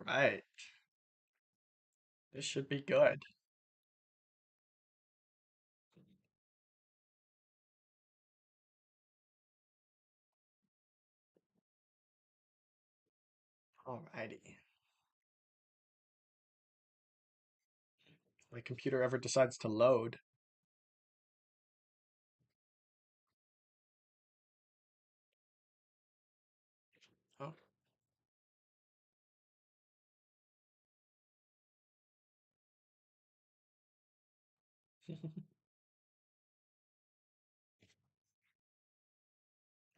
Right. This should be good. Alrighty. My computer ever decides to load. Oh.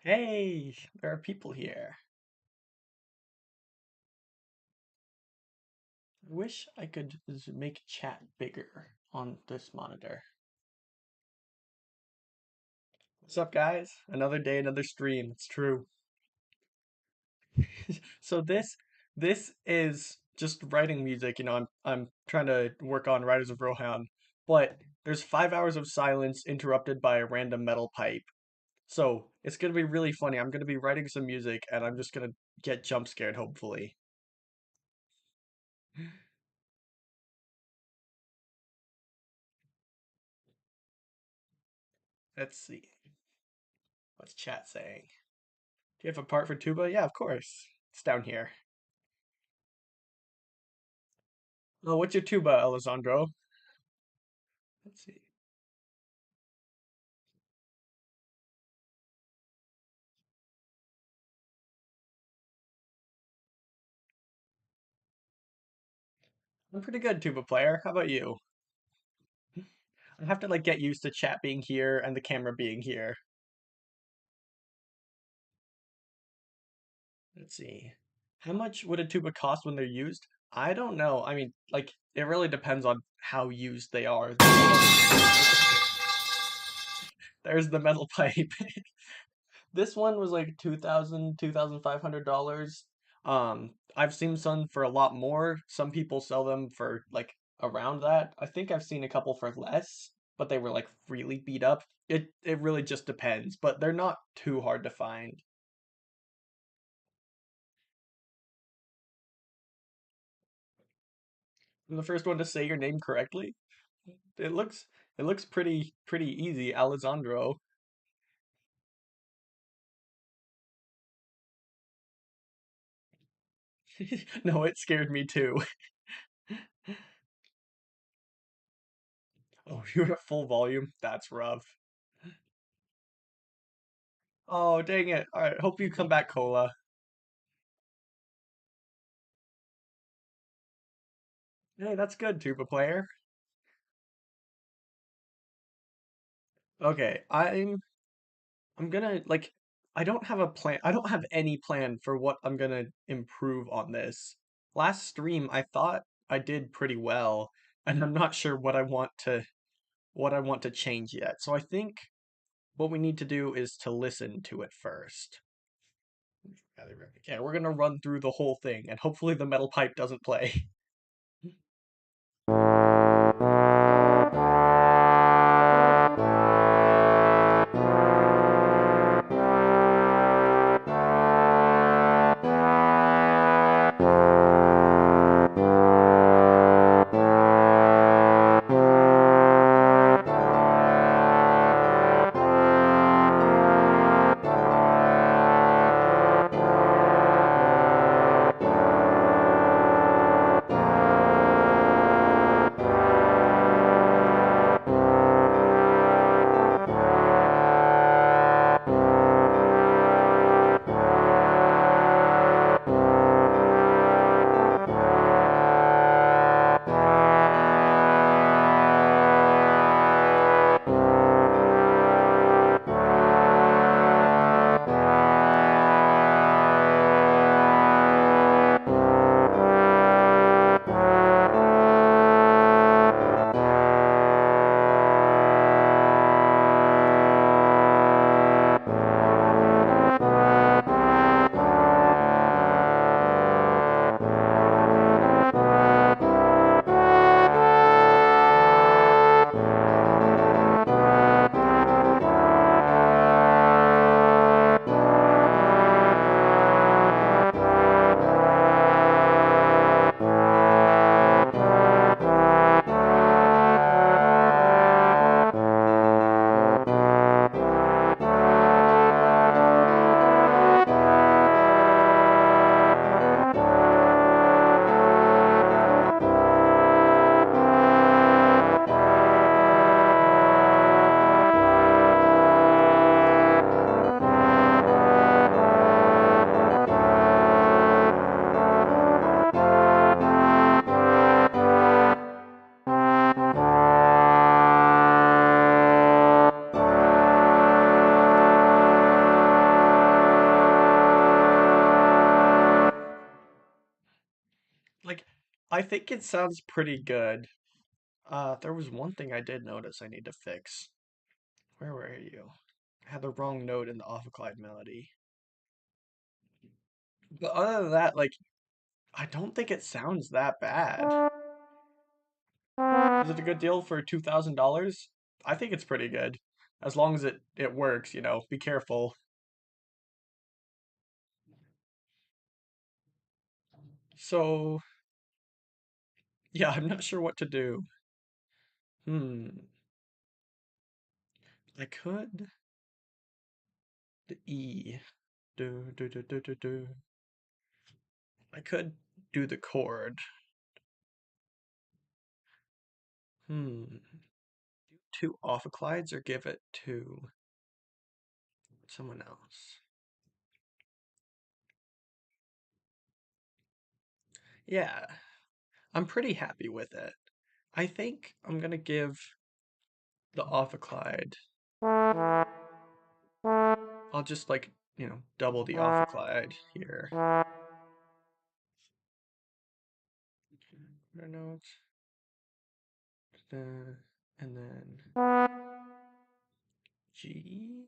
Hey, there are people here. I wish I could make chat bigger on this monitor. What's up, guys? Another day, another stream. It's true. So this is just writing music. I'm trying to work on Riders of Rohan, but there's 5 hours of silence interrupted by a random metal pipe. So it's gonna be really funny. I'm gonna be writing some music and I'm just gonna get jump scared, hopefully. Let's see. What's chat saying? Do you have a part for tuba? Yeah, of course. It's down here. Oh, what's your tuba, Alessandro? Let's see. I'm pretty good tuba player. How about you? I have to like get used to chat being here and the camera being here. Let's see. How much would a tuba cost when they're used? I don't know. I mean, like, it really depends on how used they are. There's the metal pipe. This one was like 2000, $2,500. I've seen some for a lot more. Some people sell them for like around that. I think I've seen a couple for less, but they were like really beat up. It really just depends, but they're not too hard to find. I'm the first one to say your name correctly. It looks it looks pretty easy, Alessandro. No, it scared me too. Oh, you're at full volume? That's rough. Oh, dang it. All right, hope you come back, Cola. Hey, that's good, tuba player. Okay, I'm gonna like I don't have a plan. I don't have any plan for what I'm gonna improve on this. Last stream, I thought I did pretty well, and I'm not sure what I want to change yet. So I think what we need to do is to listen to it first. Yeah, we're gonna run through the whole thing, and hopefully the metal pipe doesn't play. I think it sounds pretty good. There was one thing I did notice I need to fix. Where were you? I had the wrong note in the Ophiclyde melody. But other than that, like, I don't think it sounds that bad. Is it a good deal for $2,000? I think it's pretty good. As long as it works, be careful. So, yeah, I'm not sure what to do. Hmm, I could the E. Do. I could do the chord. Hmm, two ophiclides or give it to someone else. Yeah, I'm pretty happy with it. I think I'm gonna give the ophiclide. I'll just like, double the ophiclide here. Notes, and then G.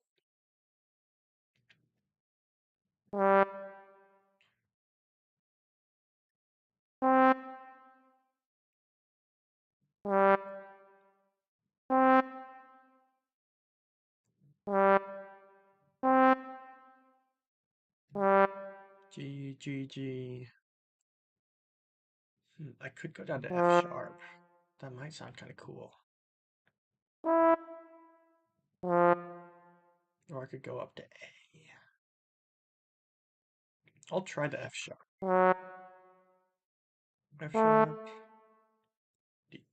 G. I could go down to F sharp. That might sound kind of cool. Or I could go up to A. I'll try the F sharp. F sharp, D.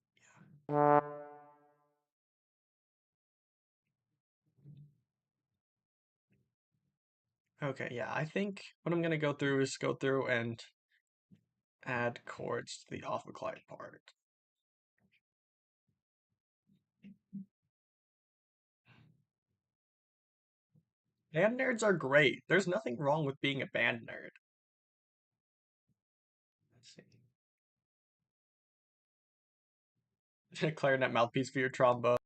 Okay, yeah, I think what I'm gonna go through is go through and add chords to the ophiclide part. Band nerds are great. There's nothing wrong with being a band nerd. Let's see. Clarinet mouthpiece for your trombone.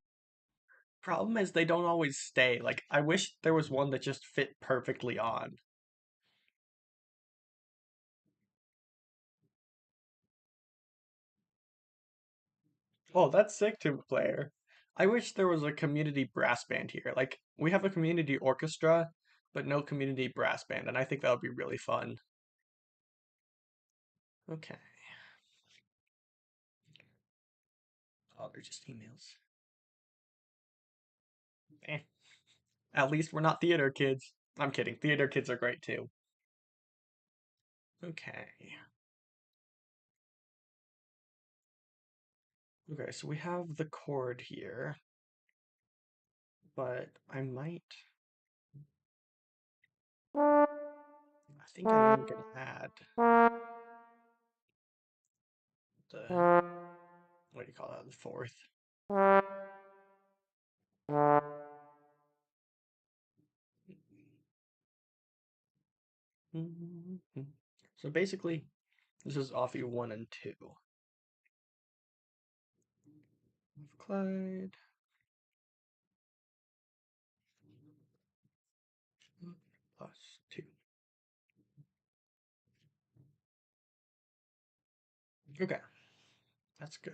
Problem is they don't always stay. Like I wish there was one that just fit perfectly on. Oh, that's sick, tuba player. I wish there was a community brass band here. Like we have a community orchestra, but no community brass band, and I think that would be really fun. Okay. Oh, they're just emails. Eh. At least we're not theater kids. I'm kidding. Theater kids are great too. Okay. Okay, so we have the chord here, but I think I am gonna add the, what do you call that, the fourth. So basically, this is Offie 1 and 2. Clyde plus 2. Okay, that's good.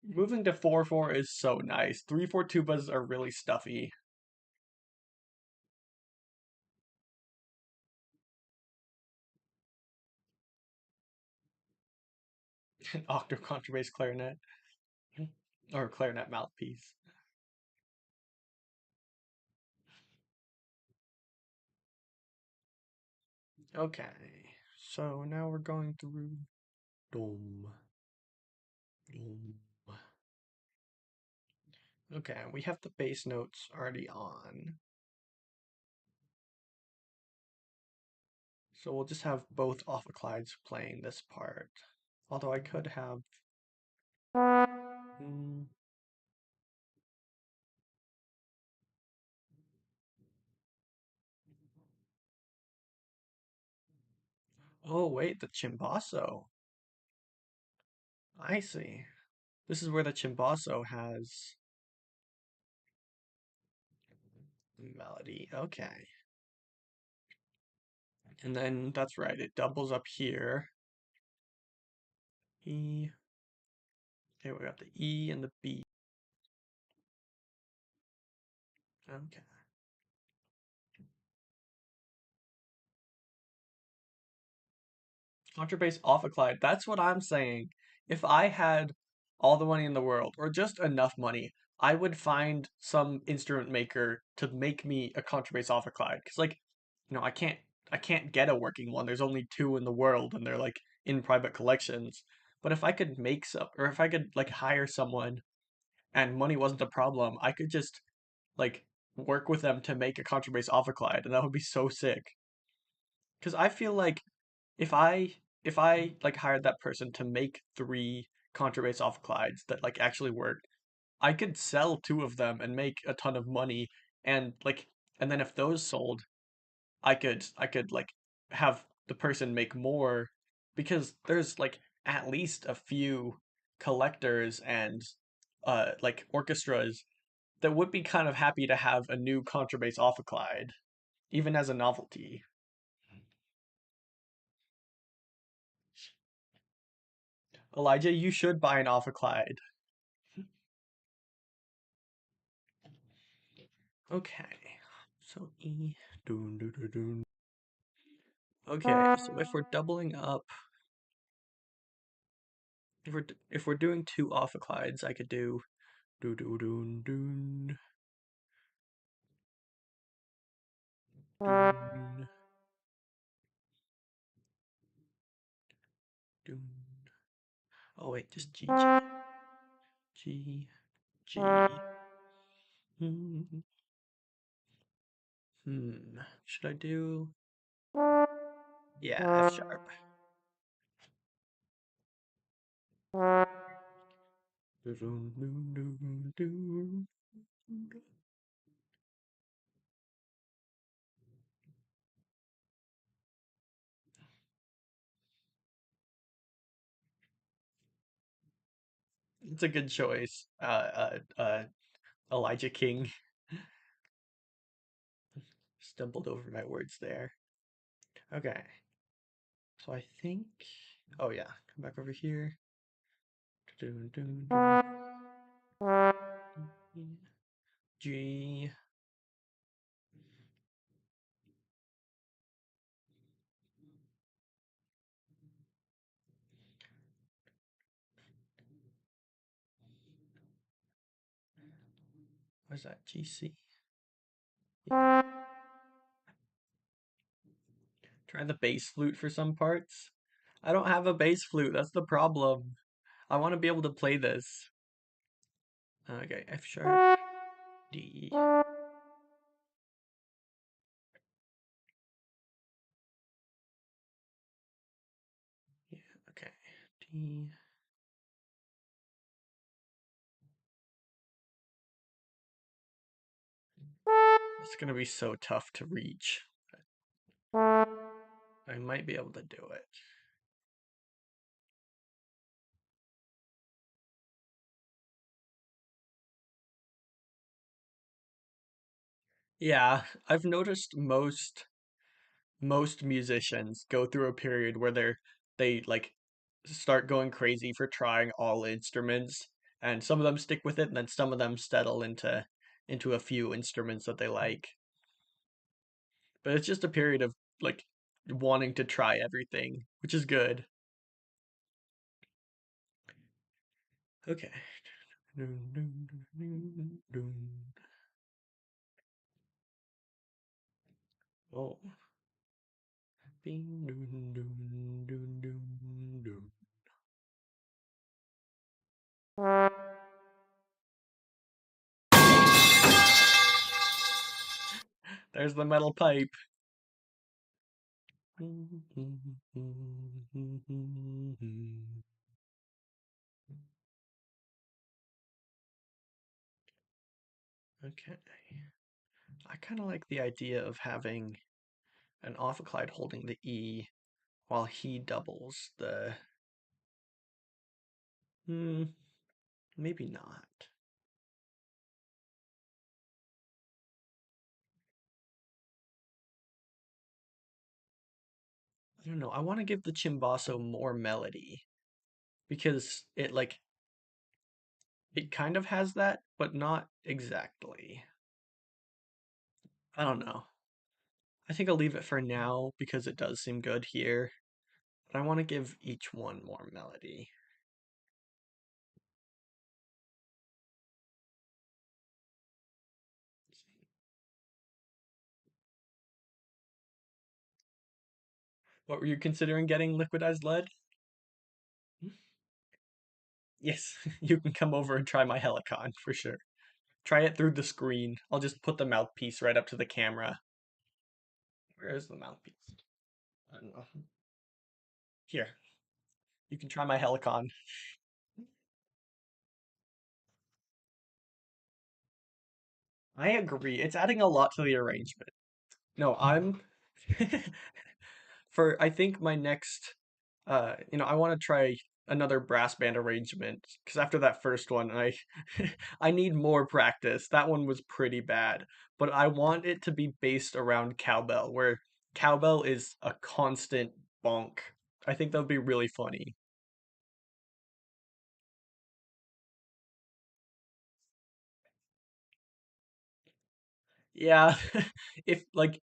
Moving to 4/4 is so nice. 3/4 tubas are really stuffy. An octave contrabass clarinet or clarinet mouthpiece. Okay, so now we're going through dome, dome. Okay, we have the bass notes already on. So we'll just have both ophiclides playing this part. Although I could have. Hmm, Oh, wait, the chimboso. I see. This is where the chimboso has melody. Okay. And then that's right, it doubles up here. E. Okay, we got the E and the B. Okay. Contrabass off a Clyde. That's what I'm saying. If I had all the money in the world, or just enough money, I would find some instrument maker to make me a contrabass off a Clyde. Because like, I can't get a working one. There's only two in the world, and they're like in private collections. But if I could make some, or if I could like hire someone, and money wasn't a problem, I could just like work with them to make a contrabass off a Clyde, and that would be so sick. Because I feel like if I like hired that person to make three contrabass off Clydes that like actually worked, I could sell two of them and make a ton of money. And then if those sold, I could like have the person make more because there's like at least a few collectors and like orchestras that would be kind of happy to have a new contrabass off a Clyde, even as a novelty. Elijah, you should buy an off a Clyde. Okay. So E. Dun, dun, dun, dun. Okay, so if we're doubling up, if we're doing two ophiclides, I could do dun dun dun dun dun dun. Oh wait, just G G G G. Hmm. Should I do? Yeah, F sharp. Dun, dun, dun, dun, dun. It's a good choice. Elijah King stumbled over my words there. Okay. So I think, oh yeah, come back over here. Dun, dun, dun, dun. G. What's that? G C. Yeah. Try the bass flute for some parts. I don't have a bass flute. That's the problem. I want to be able to play this. Okay, F sharp, D. Yeah, okay, D. It's gonna be so tough to reach. I might be able to do it. Yeah, I've noticed most musicians go through a period where they like start going crazy for trying all instruments, and some of them stick with it, and then some of them settle into a few instruments that they like. But it's just a period of like wanting to try everything, which is good. Okay. Oh. There's the metal pipe. Okay. I kind of like the idea of having an ophiclide holding the E while he doubles the. Hmm, maybe not. I don't know. I want to give the chimbasso more melody because it kind of has that, but not exactly. I don't know. I think I'll leave it for now because it does seem good here, but I want to give each one more melody. What were you considering getting liquidized lead? Yes, you can come over and try my Helicon for sure. Try it through the screen. I'll just put the mouthpiece right up to the camera. Where is the mouthpiece? I don't know. Here, you can try my Helicon. I agree. It's adding a lot to the arrangement. No, I'm for I think my next I want to try another brass band arrangement because after that first one I I need more practice. That one was pretty bad, but I want it to be based around cowbell where cowbell is a constant bonk. I think that would be really funny. Yeah, if like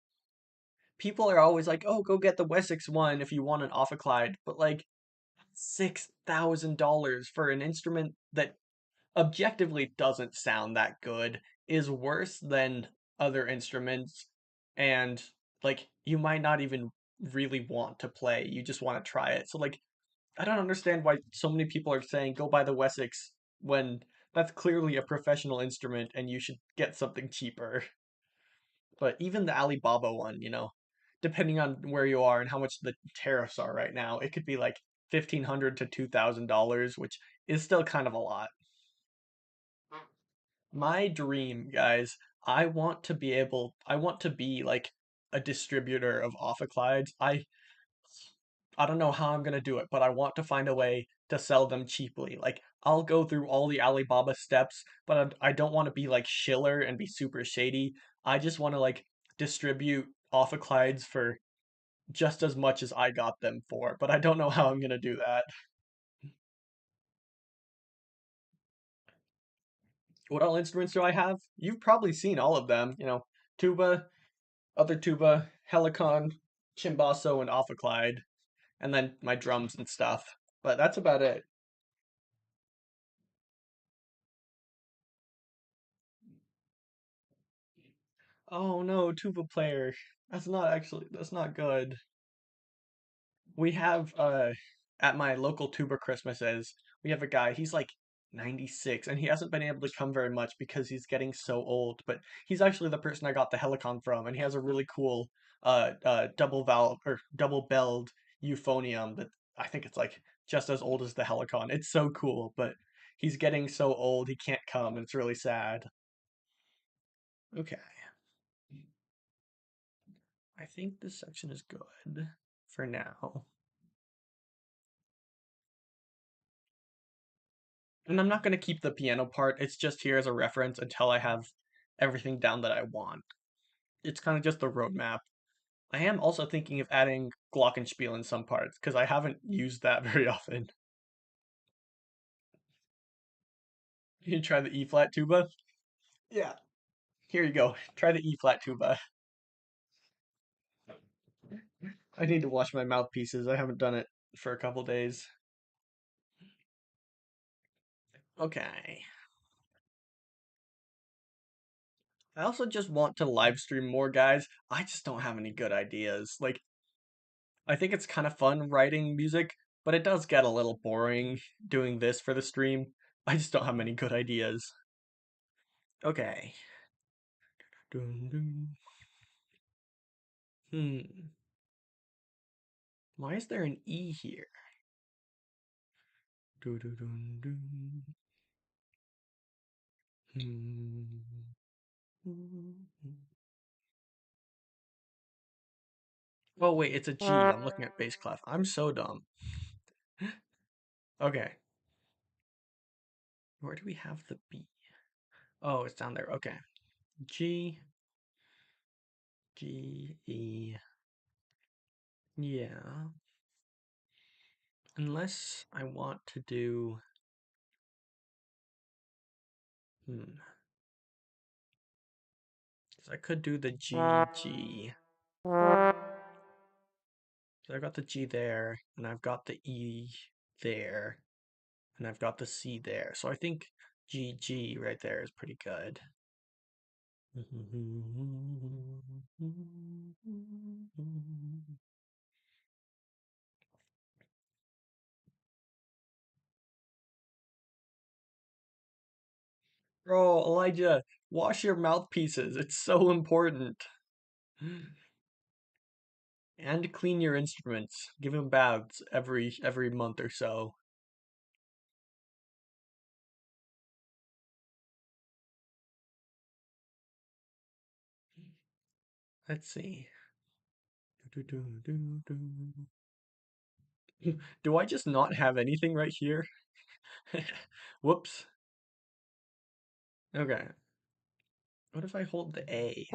people are always like, "Oh, go get the Wessex one if you want an ophicleide," but like $6,000 for an instrument that objectively doesn't sound that good is worse than other instruments, and like you might not even really want to play, you just want to try it. So like I don't understand why so many people are saying go buy the Wessex when that's clearly a professional instrument and you should get something cheaper. But even the Alibaba one, depending on where you are and how much the tariffs are right now, it could be like 1,500 to $2,000, which is still kind of a lot. My dream, guys, I want to be like a distributor of ophicleides. I don't know how I'm gonna do it, but I want to find a way to sell them cheaply. Like I'll go through all the Alibaba steps, but I don't want to be like Schiller and be super shady. I just want to like distribute ophicleides for just as much as I got them for, but I don't know how I'm gonna do that. What all instruments do I have? You've probably seen all of them. Tuba, other tuba, helicon, chimbasso, and ophicleide, and then my drums and stuff. But that's about it. Oh no, tuba player. That's not good. We have at my local tuba Christmases, we have a guy, he's like 96 and he hasn't been able to come very much because he's getting so old, but he's actually the person I got the Helicon from and he has a really cool double valve or double belled euphonium that I think it's like just as old as the Helicon. It's so cool, but he's getting so old he can't come and it's really sad. Okay. I think this section is good for now. And I'm not going to keep the piano part. It's just here as a reference until I have everything down that I want. It's kind of just the roadmap. I am also thinking of adding glockenspiel in some parts because I haven't used that very often. You try the E flat tuba? Yeah. Here you go. Try the E flat tuba. I need to wash my mouthpieces. I haven't done it for a couple days. Okay. I also just want to live stream more, guys. I just don't have any good ideas. Like, I think it's kind of fun writing music, but it does get a little boring doing this for the stream. I just don't have many good ideas. Okay. Dun, dun. Hmm. Why is there an E here? Dun, dun, dun, dun. Hmm. Oh wait, it's a G. I'm looking at bass clef. I'm so dumb. Okay, where do we have the B? Oh, it's down there. Okay. G, G, E. Yeah. Unless I want to do, hmm. 'Cause I could do the G, G. So I've got the G there, and I've got the E there, and I've got the C there. So I think G, G right there is pretty good. Bro, Elijah, wash your mouthpieces. It's so important. And clean your instruments. Give them baths every month or so. Let's see. Do I just not have anything right here? Whoops. Okay. What if I hold the A?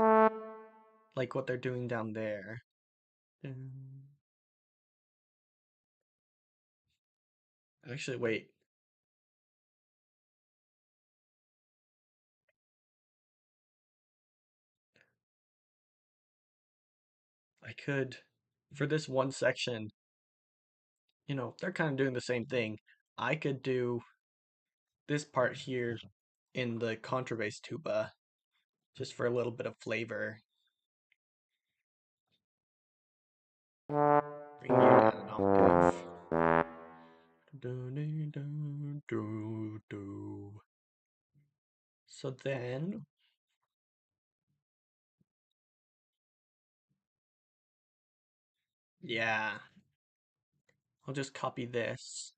Like what they're doing down there. Actually, wait. I could, for this one section, they're kind of doing the same thing. I could do this part here in the contrabass tuba just for a little bit of flavor. Bring you down an octave. So then, yeah, I'll just copy this.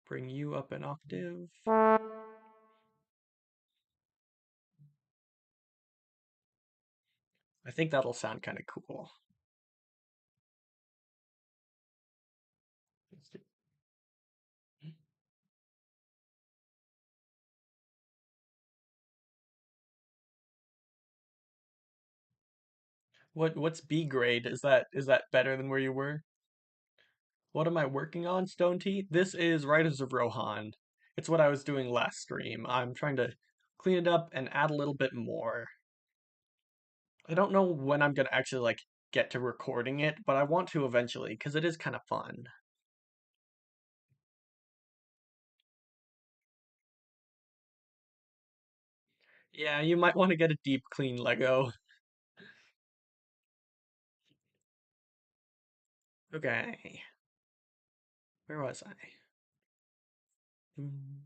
Bring you up an octave. I think that'll sound kind of cool. What's B grade? Is that better than where you were? What am I working on, Stone Tea? This is Riders of Rohan. It's what I was doing last stream. I'm trying to clean it up and add a little bit more. I don't know when I'm gonna actually get to recording it, but I want to eventually because it is kind of fun. Yeah, you might want to get a deep clean Lego. Okay, where was I? Hmm.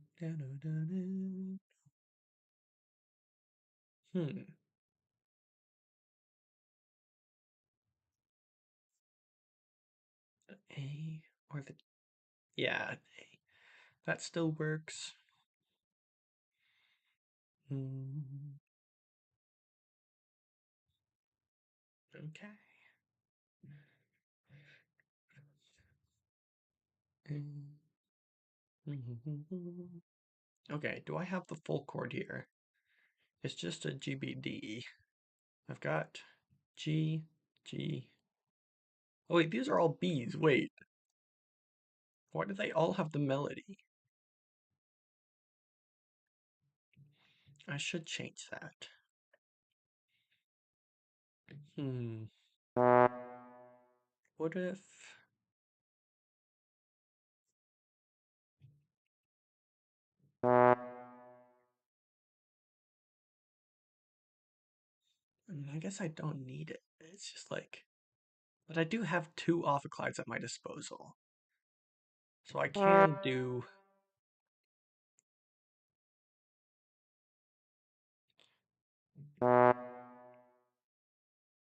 A or the yeah, A. That still works. Hmm. Okay. Okay, do I have the full chord here? It's just a GBD. I've got G, G. Oh wait, these are all Bs. Wait, why do they all have the melody? I should change that. Hmm. What if... I guess I don't need it. It's just but I do have two ophiclides at my disposal. So I can do...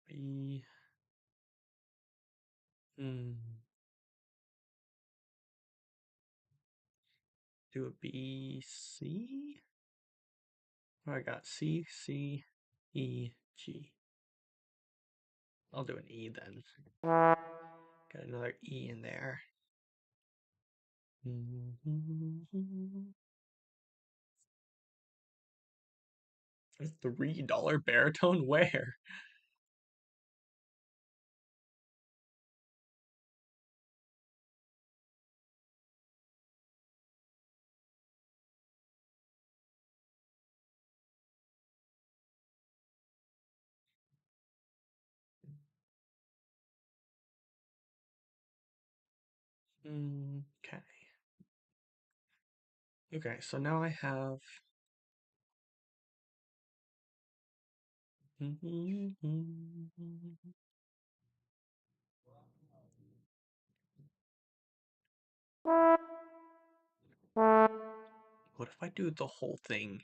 B... Hmm. Do a B, C? Oh, I got C, C, E, G. I'll do an E then. Got another E in there. A $3 baritone? Where? Okay. Okay, so now I have. What if I do the whole thing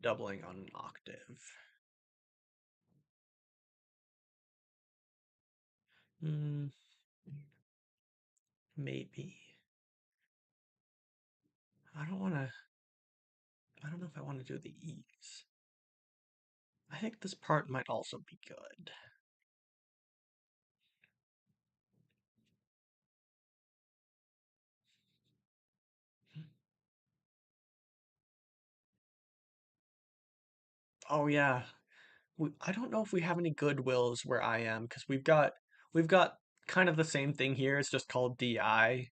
doubling on an octave? Hmm, maybe. I don't want to. I don't know if I want to do the E's. I think this part might also be good. Oh yeah, I don't know if we have any Goodwills where I am because we've got kind of the same thing here. It's just called DI,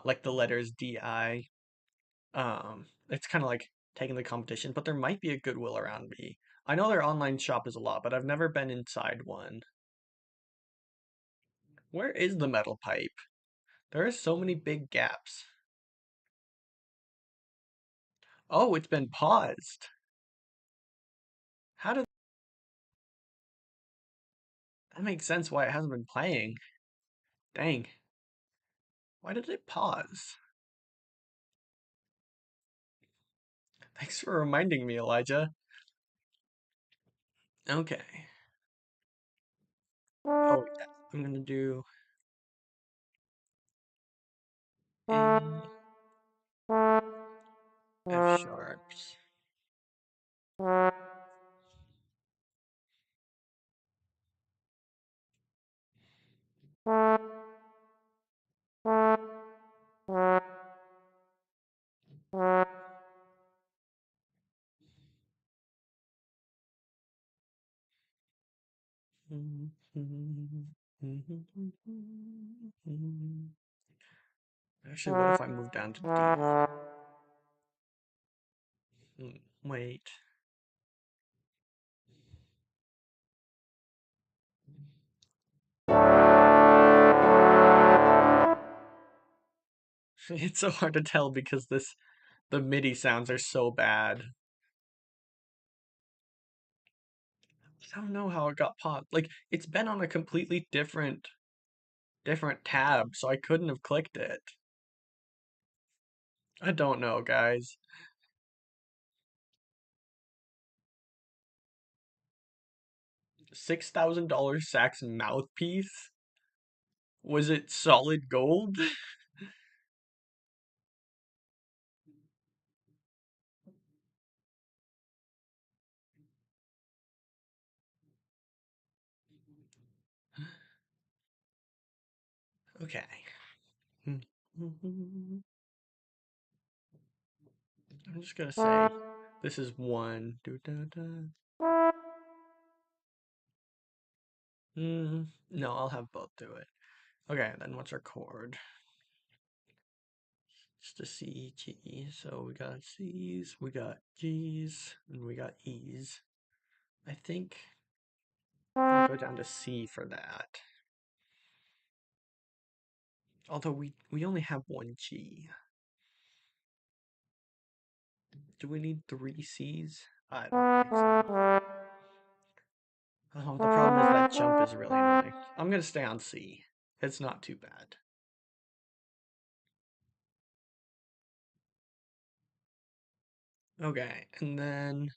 like the letters DI. It's kind of like taking the competition, but there might be a Goodwill around me. I know their online shop is a lot, but I've never been inside one. Where is the metal pipe? There are so many big gaps. Oh, it's been paused. How did that make sense why it hasn't been playing? Dang. Why did it pause? Thanks for reminding me, Elijah. Okay. Oh, yeah. I'm gonna do A, F sharps. Actually, what if I move down to D? Wait. It's so hard to tell because the MIDI sounds are so bad. I don't know how it got paused. Like it's been on a completely different tab, so I couldn't have clicked it. I don't know, guys. $6,000 Sax mouthpiece? Was it solid gold? Okay. I'm just gonna say this is one. No, I'll have both do it. Okay, then what's our chord? Just a C, G. So we got C's, we got G's, and we got E's. I think I'll go down to C for that. Although we only have one G. Do we need three C's? I don't think so. Oh, the problem is that jump is really annoying. I'm gonna stay on C. It's not too bad. Okay, and then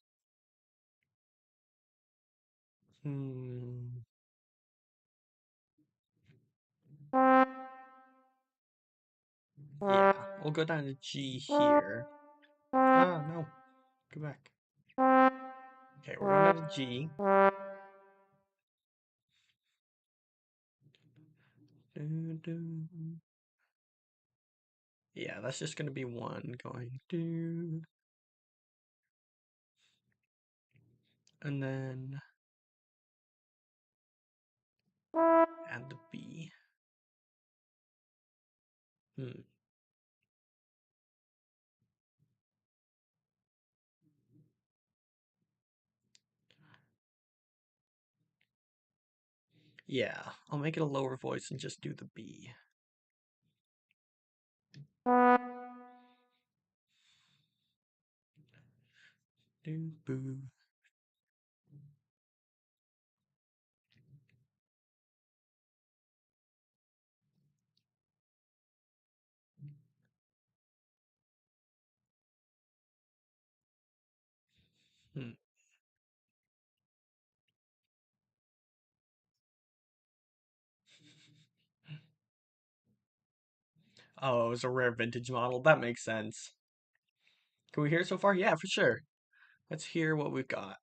hmm, yeah, we'll go down to G here. Ah, no, go back. Okay, we're going down to G. Do, do. Yeah, that's just gonna be one going do, and then add the B. Hmm. Yeah, I'll make it a lower voice and just do the B. Do, boo. Hmm. Oh, it was a rare vintage model. That makes sense. Can we hear it so far? Yeah, for sure. Let's hear what we've got.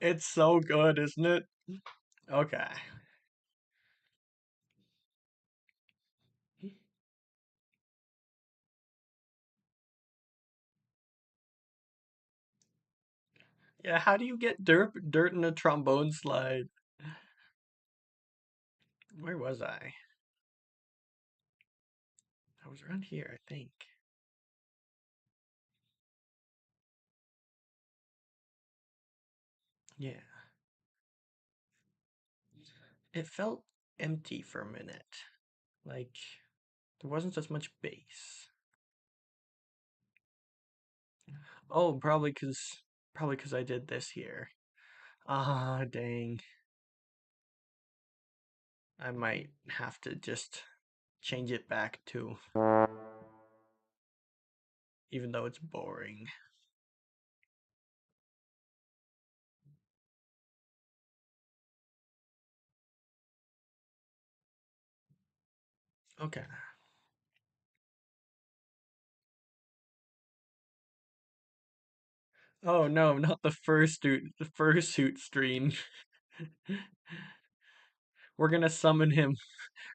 It's so good, isn't it? Okay. Yeah, how do you get dirt in a trombone slide? Where was I? I was around here, I think. Yeah. It felt empty for a minute. Like there wasn't as much bass. Oh, probably 'cause I did this here. Ah, dang. I might have to just change it back to, even though it's boring. Okay. Oh no, not the fursuit stream. We're gonna summon him.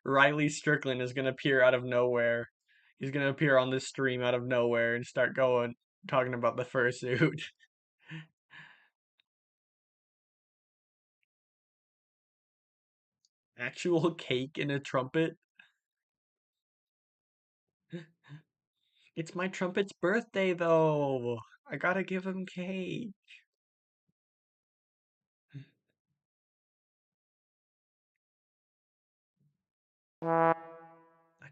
Riley Strickland is gonna appear out of nowhere. He's gonna appear on this stream out of nowhere and start talking about the fursuit. Actual cake in a trumpet? It's my trumpet's birthday, though. I gotta give him cake. I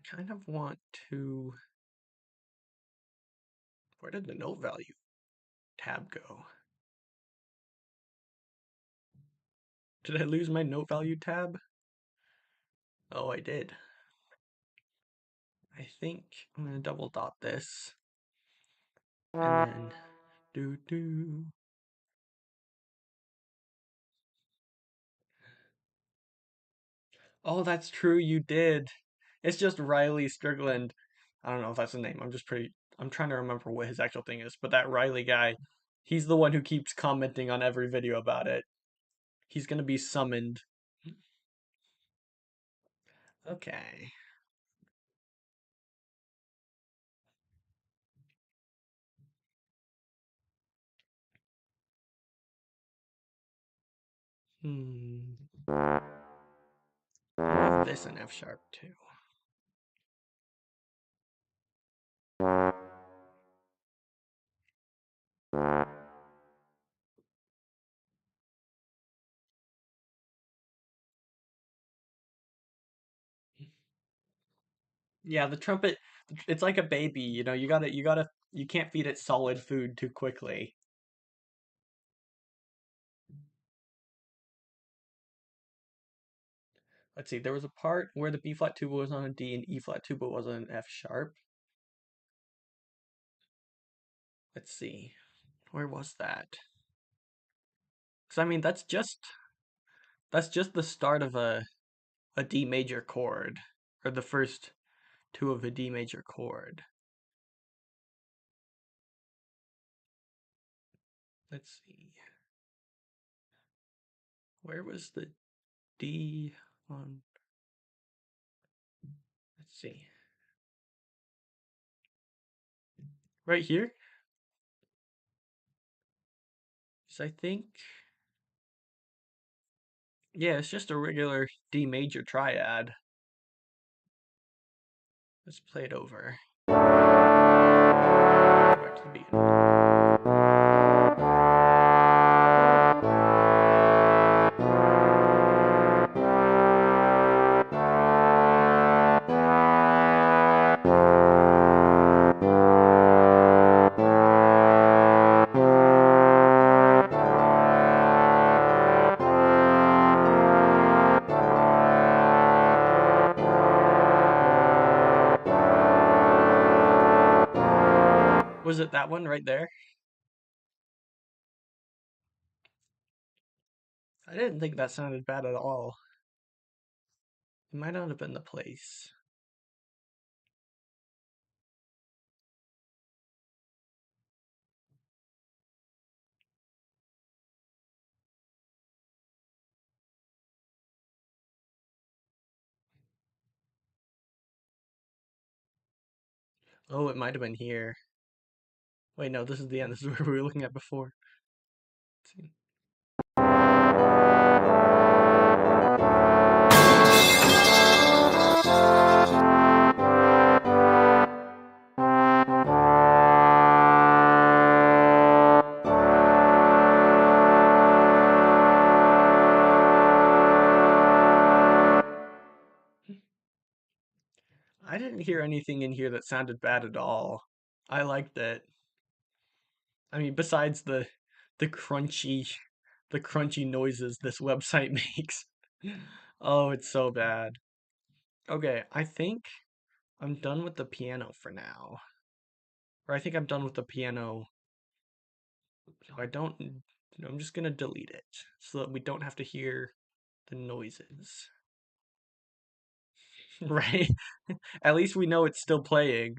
kind of want to. Where did the note value tab go? Did I lose my note value tab? Oh, I did. I think I'm gonna double dot this. And then do. Oh, that's true, you did. It's just Riley Strickland. I don't know if that's the name. I'm trying to remember what his actual thing is, but that Riley guy, he's the one who keeps commenting on every video about it. He's gonna be summoned. Okay. Hmm. What if this in F sharp too? Yeah, the trumpet, it's like a baby, you can't feed it solid food too quickly. Let's see, there was a part where the B flat tuba was on a D and E flat tuba was on an F sharp. Let's see, where was that? Because I mean, that's just the start of a D major chord, or the first two of a D major chord. Let's see, where was the D on? Let's see, right here. So I think, yeah, it's just a regular D major triad. Let's play it over. Go back to the beginning. Was it that one right there? I didn't think that sounded bad at all. It might not have been the place. Oh, it might have been here. Wait, no, this is the end. This is where we were looking at before. Let's see. I didn't hear anything in here that sounded bad at all. I liked it. I mean, besides the crunchy the crunchy noises this website makes. Oh, it's so bad. Okay, I think I'm done with the piano for now. Or I think I'm done with the piano. So I'm just gonna delete it so that we don't have to hear the noises. Right? At least we know it's still playing.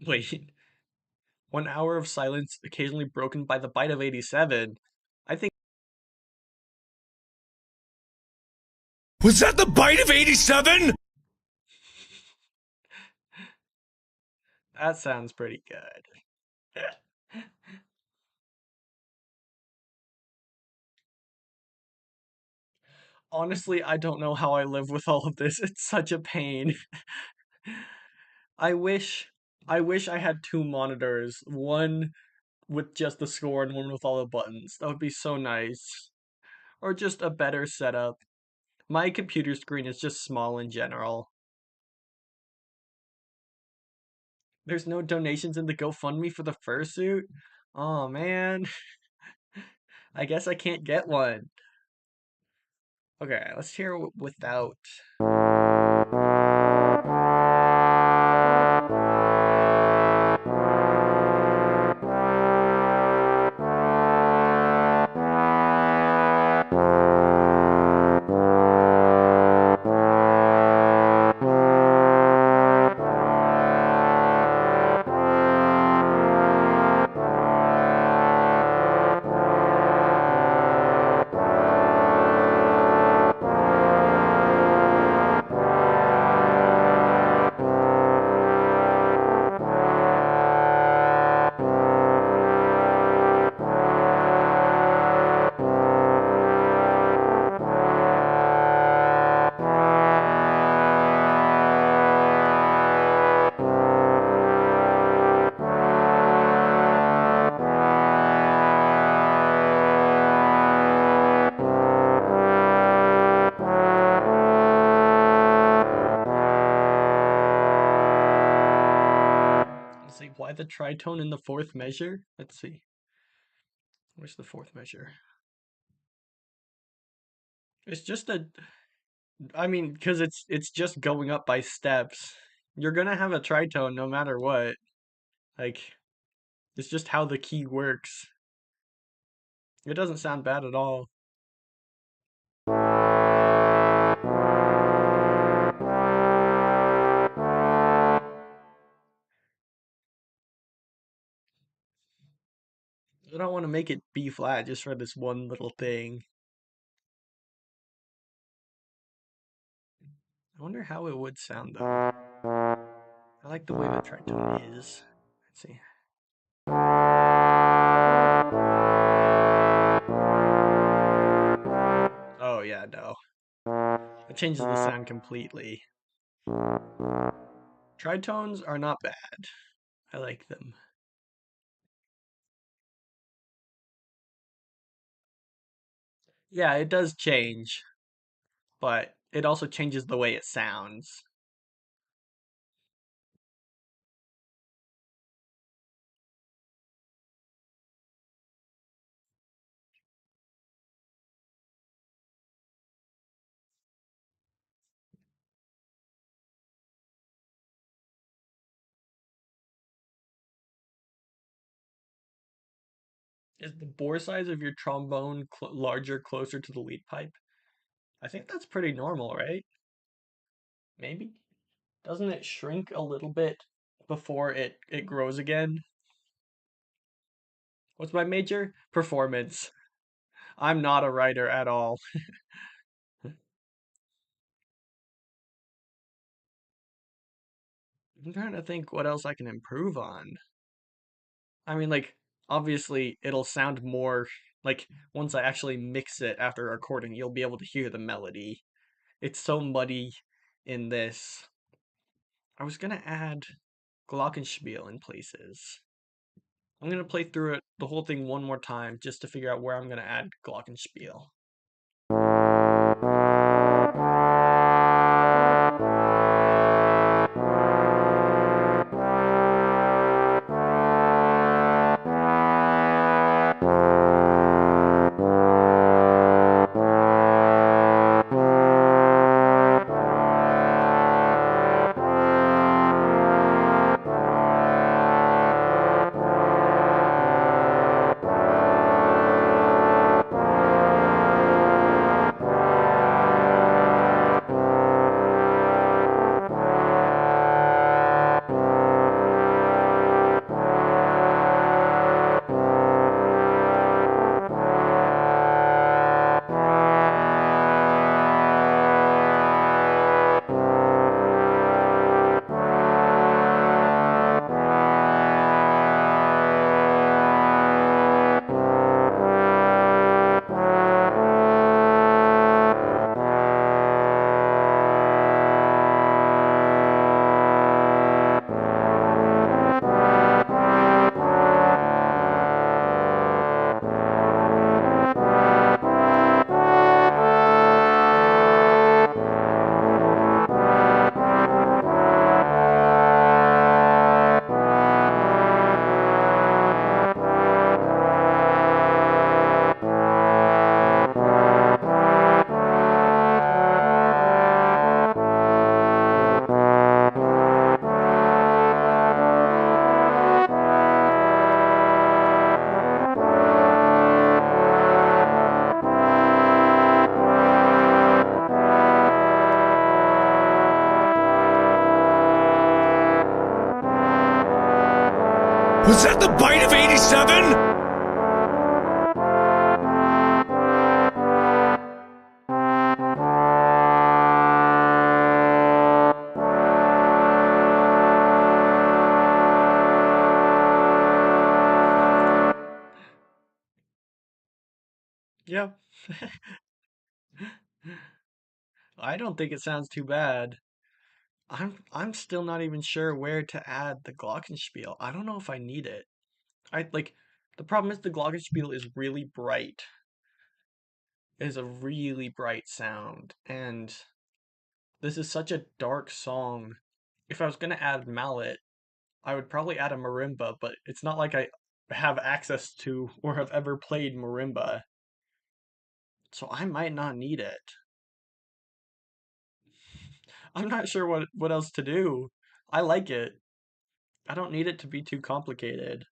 Wait, 1 hour of silence occasionally broken by the bite of 87. I think Was that the bite of 87? that sounds pretty good. Honestly, I don't know how I live with all of this. It's such a pain. I wish I wish I had two monitors, one with just the score and one with all the buttons. That would be so nice. Or just a better setup. My computer screen is just small in general. There's no donations in the GoFundMe for the fursuit? Oh man, I guess I can't get one. Okay, let's hear without. Let's see, why the tritone in the fourth measure? Let's see. Where's the fourth measure? It's just a I mean, because it's just going up by steps. You're gonna have a tritone no matter what. Like, it's just how the key works. It doesn't sound bad at all. I don't want to make it B flat just for this one little thing. I wonder how it would sound though. I like the way the tritone is. Let's see. Oh yeah, no. It changes the sound completely. Tritones are not bad. I like them. Yeah, it does change, but it also changes the way it sounds. Is the bore size of your trombone larger closer to the lead pipe? I think that's pretty normal, right? Maybe? Doesn't it shrink a little bit before it grows again? What's my major? Performance. I'm not a writer at all. I'm trying to think what else I can improve on. I mean, like, obviously, it'll sound more like once I actually mix it after recording, you'll be able to hear the melody. It's so muddy in this. I was gonna add glockenspiel in places. I'm gonna play through it the whole thing one more time just to figure out where I'm gonna add glockenspiel. Was that the bite of 87? Yeah. I don't think it sounds too bad. I'm still not even sure where to add the glockenspiel. I don't know if I need it. I like the problem is the glockenspiel is really bright. It is a really bright sound, and this is such a dark song. If I was gonna add mallet, I would probably add a marimba, but it's not like I have access to or have ever played marimba, so I might not need it. I'm not sure what else to do. I like it. I don't need it to be too complicated.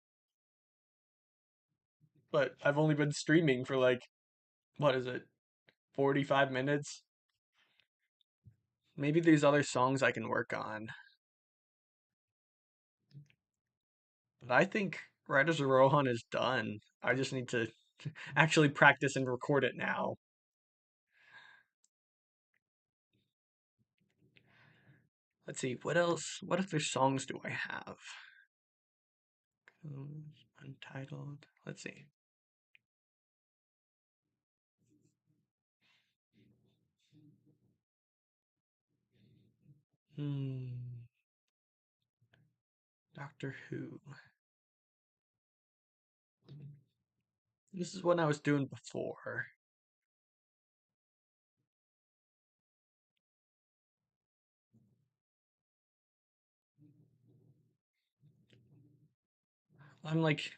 But I've only been streaming for like, what is it, 45 minutes? Maybe there's other songs I can work on. But I think Riders of Rohan is done. I just need to actually practice and record it now. Let's see, what else? What other songs do I have? Untitled. Let's see. Hmm. Doctor Who. This is what I was doing before. I'm like,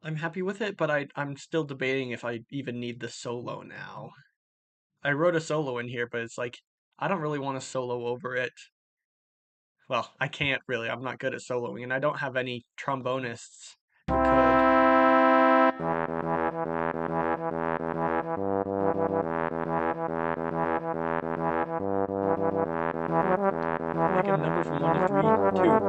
I'm happy with it, but I'm still debating if I even need the solo now. I wrote a solo in here, but it's like, I don't really want to solo over it. Well, I can't really. I'm not good at soloing, and I don't have any trombonists who could. Make a number from 1 to 3. 2.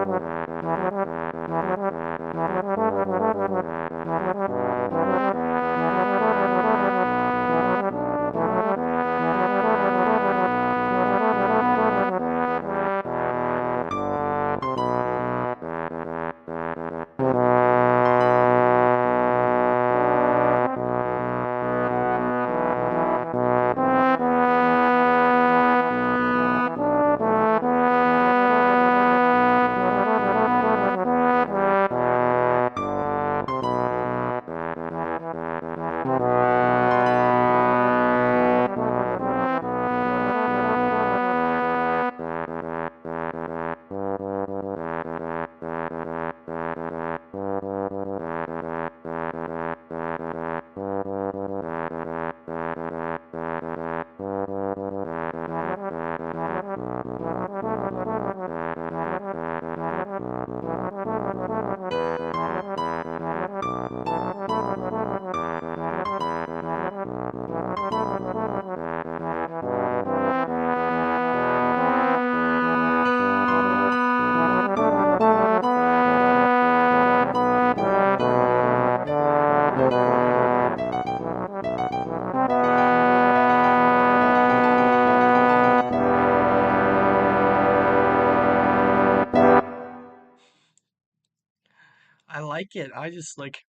I like it. I just like,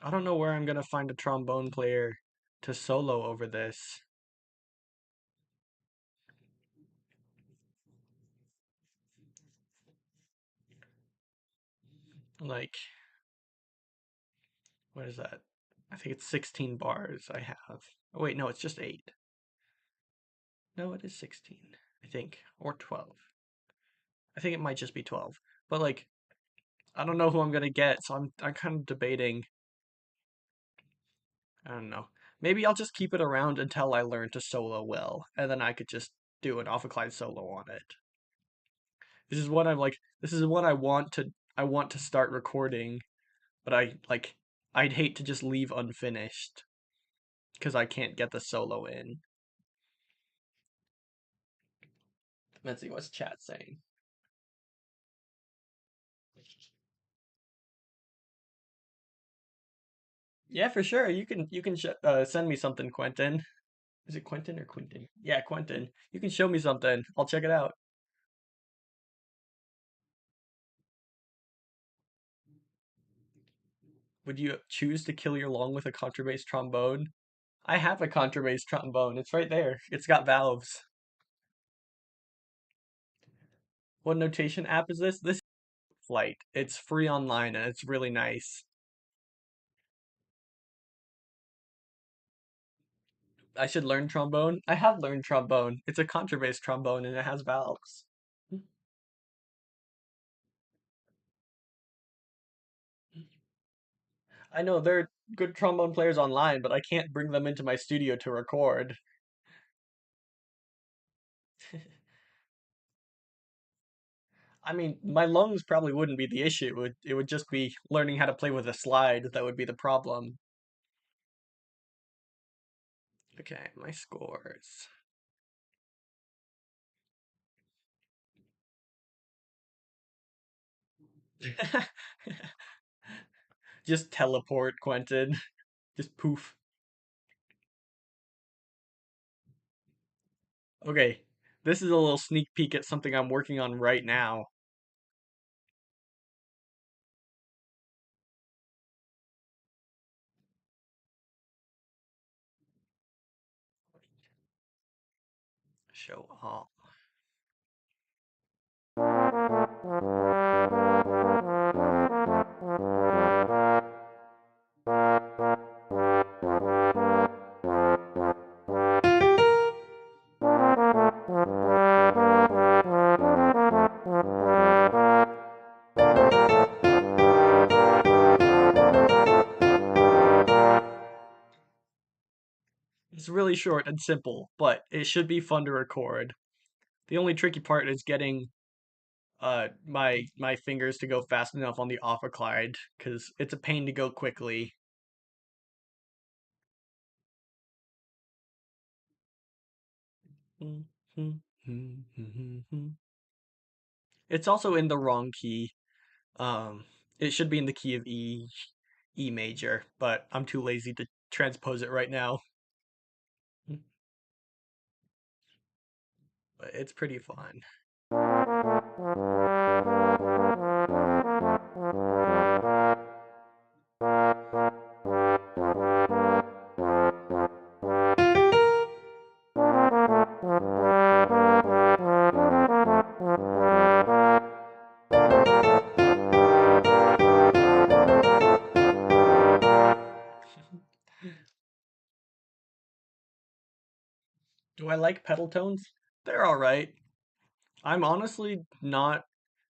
I don't know where I'm gonna find a trombone player to solo over this. Like, what is that? I think it's 16 bars I have. Oh, wait, no, it's just 8. No, it is 16, I think, or 12. I think it might just be 12. But like, I don't know who I'm gonna get, so I'm kind of debating. I don't know. Maybe I'll just keep it around until I learn to solo well, and then I could just do an off a Clyde solo on it. This is what I'm like. This is what I want to start recording, but I like. I'd hate to just leave unfinished because I can't get the solo in. Let's see what's chat saying. Yeah, for sure. You can send me something, Quentin. Is it Quentin or Quentin? Yeah, Quentin. You can show me something. I'll check it out. Would you choose to kill your lung with a contrabass trombone? I have a contrabass trombone. It's right there. It's got valves. What notation app is this? This is Flight. It's free online and it's really nice. I should learn trombone. I have learned trombone. It's a contrabass trombone and it has valves. I know there are good trombone players online, but I can't bring them into my studio to record. I mean, my lungs probably wouldn't be the issue. It would just be learning how to play with a slide that would be the problem. Okay, my scores. Just teleport, Quentin. Just poof. Okay, this is a little sneak peek at something I'm working on right now. Show all. It's really short and simple, but it should be fun to record. The only tricky part is getting my fingers to go fast enough on the ophicleide, because it's a pain to go quickly. It's also in the wrong key. It should be in the key of E major, but I'm too lazy to transpose it right now. But it's pretty fun. Do I like pedal tones? They're all right. I'm honestly not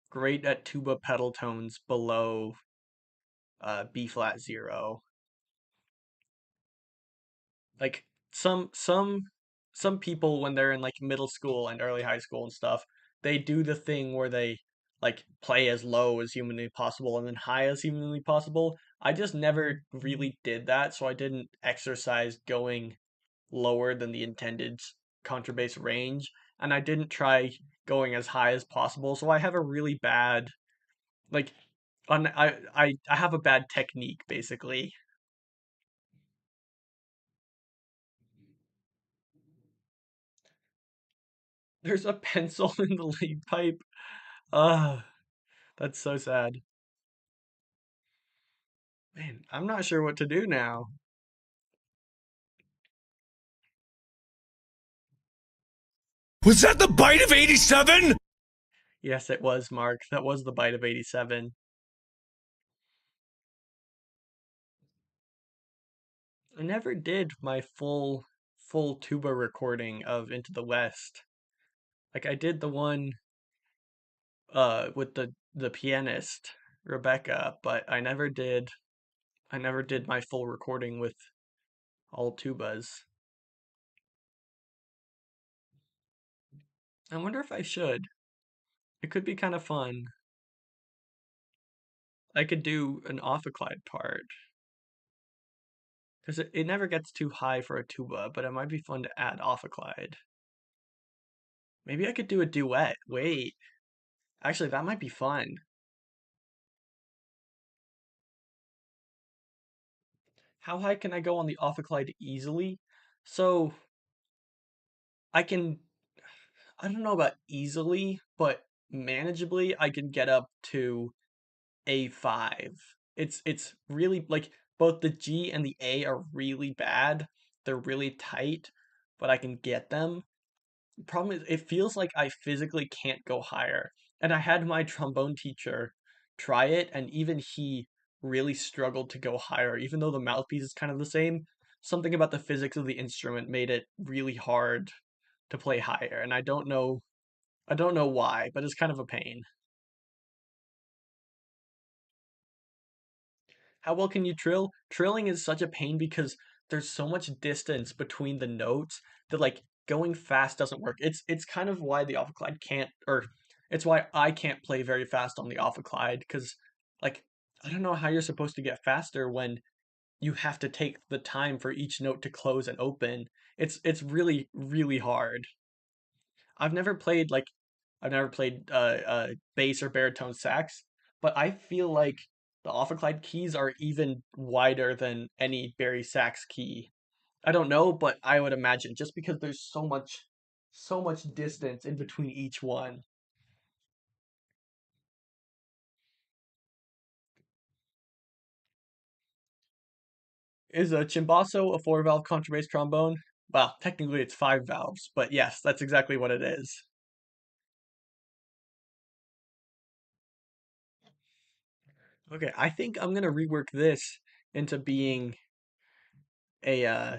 great at tuba pedal tones below B flat 0. Like some some some people when they're in like middle school and early high school and stuff, they do the thing where they like play as low as humanly possible and then high as humanly possible. I just never really did that, so I didn't exercise going lower than the intended contrabass range, and I didn't try going as high as possible. So I have a really bad like I have a bad technique basically. There's a pencil in the lead pipe. Ugh, that's so sad. Man, I'm not sure what to do now. Was that the bite of 87? Yes, it was, Mark. That was the bite of 87. I never did my full tuba recording of Into the West. Like I did the one with the pianist Rebecca, but I never did my full recording with all tubas. I wonder if I should. It could be kind of fun. I could do an ophicleide part because it never gets too high for a tuba, but it might be fun to add ophicleide. Maybe I could do a duet. Wait, actually, that might be fun. how high can I go on the ophicleide easily? So I can, I don't know about easily, but manageably, I can get up to A5. It's really like both the G and the A are really bad. They're really tight, but I can get them. Problem is, it feels like I physically can't go higher. And I had my trombone teacher try it, and even he really struggled to go higher, even though the mouthpiece is kind of the same. Something about the physics of the instrument made it really hard to play higher, and I don't know why, but it's kind of a pain. How well can you trill? Trilling is such a pain because there's so much distance between the notes that like going fast doesn't work. It's kind of why the ophicleide can't, or it's why I can't play very fast on the ophicleide because like I don't know how you're supposed to get faster when you have to take the time for each note to close and open. It's really hard. I've never played like I've never played bass or baritone sax, but I feel like the ophicleide keys are even wider than any bari sax key. I don't know, but I would imagine just because there's so much distance in between each one. Is a chimbasso a four valve contrabass trombone? Well, technically it's five valves, but yes, that's exactly what it is. Okay, I think I'm gonna rework this into being a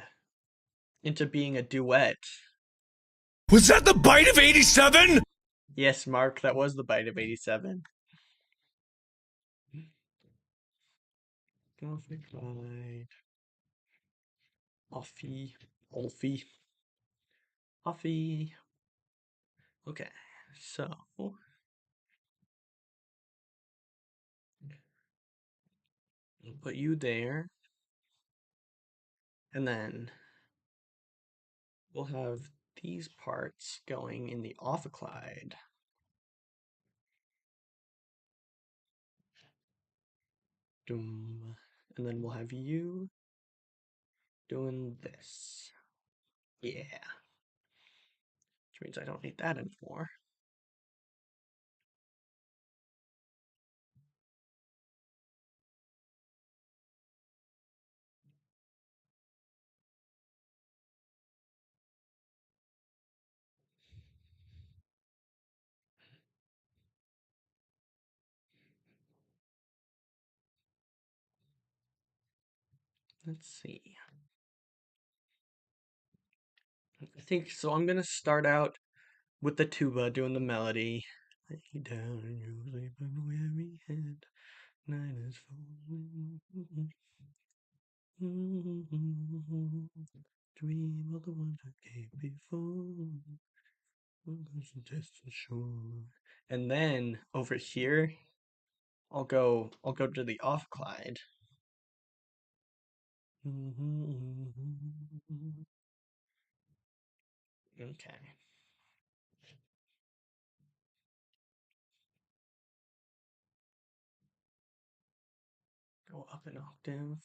duet. Was that the bite of 87? Yes, Mark, that was the bite of 87. Conflict Light. Offie. Olfie. Offie. Okay, so we'll put you there, and then we'll have these parts going in the ophicleide. Doom. And then we'll have you doing this. Yeah, which means I don't need that anymore. Let's see. I think so. I'm gonna start out with the tuba doing the melody. Lay down in your sleep and weary head. Night is falling. Dream of the ones that came before. Distant shore. And then over here, I'll go to the off glide. Okay. Go up an octave.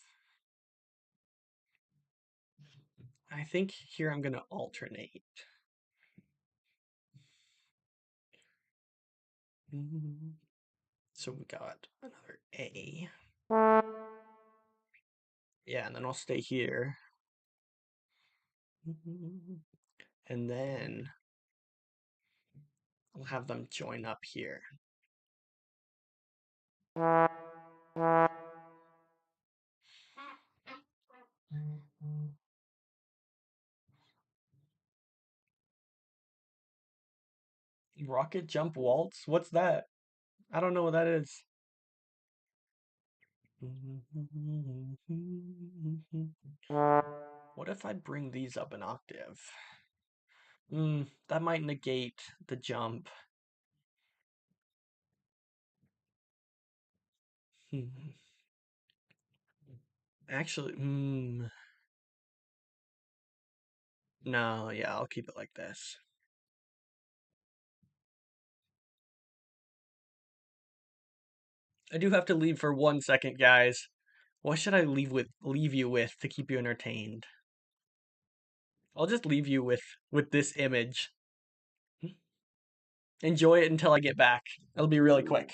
I think here I'm gonna alternate. So we got another A. Yeah, and then I'll stay here. And then I'll have them join up here. Rocket jump waltz? What's that? I don't know what that is. What if I bring these up an octave? That might negate the jump. Hmm. Actually, no, yeah, I'll keep it like this. I do have to leave for 1 second, guys. What should I leave you with to keep you entertained? I'll just leave you with this image. Enjoy it until I get back. It'll be really quick.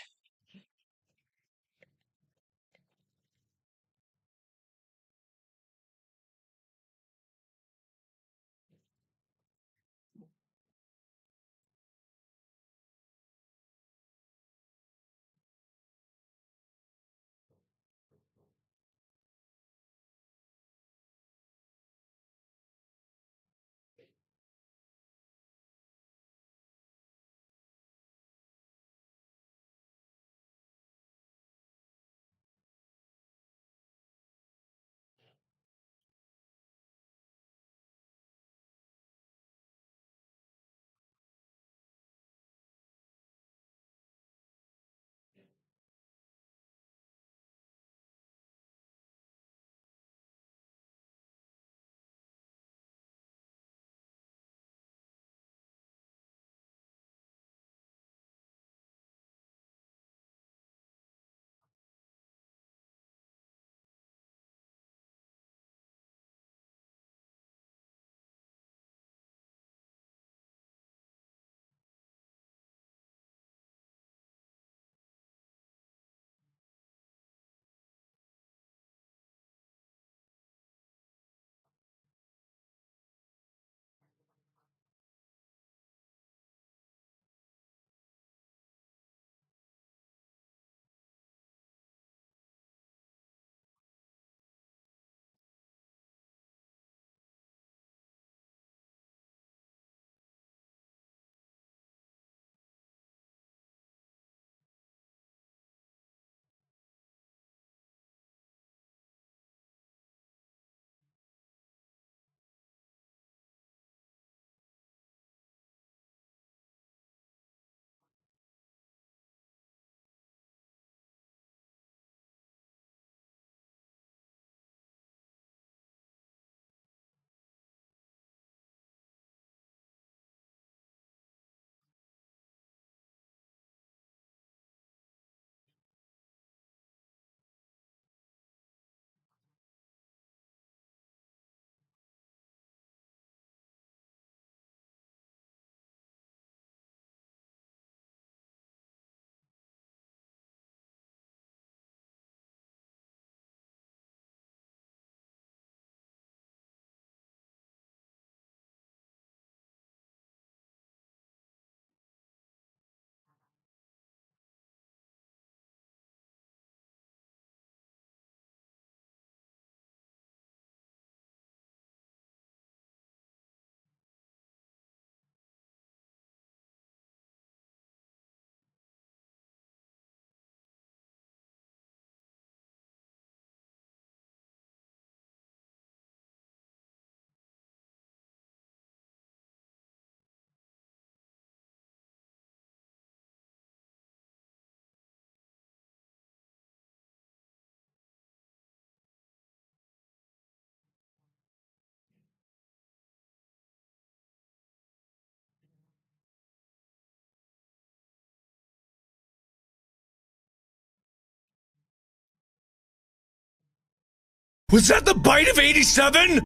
Was that the bite of 87?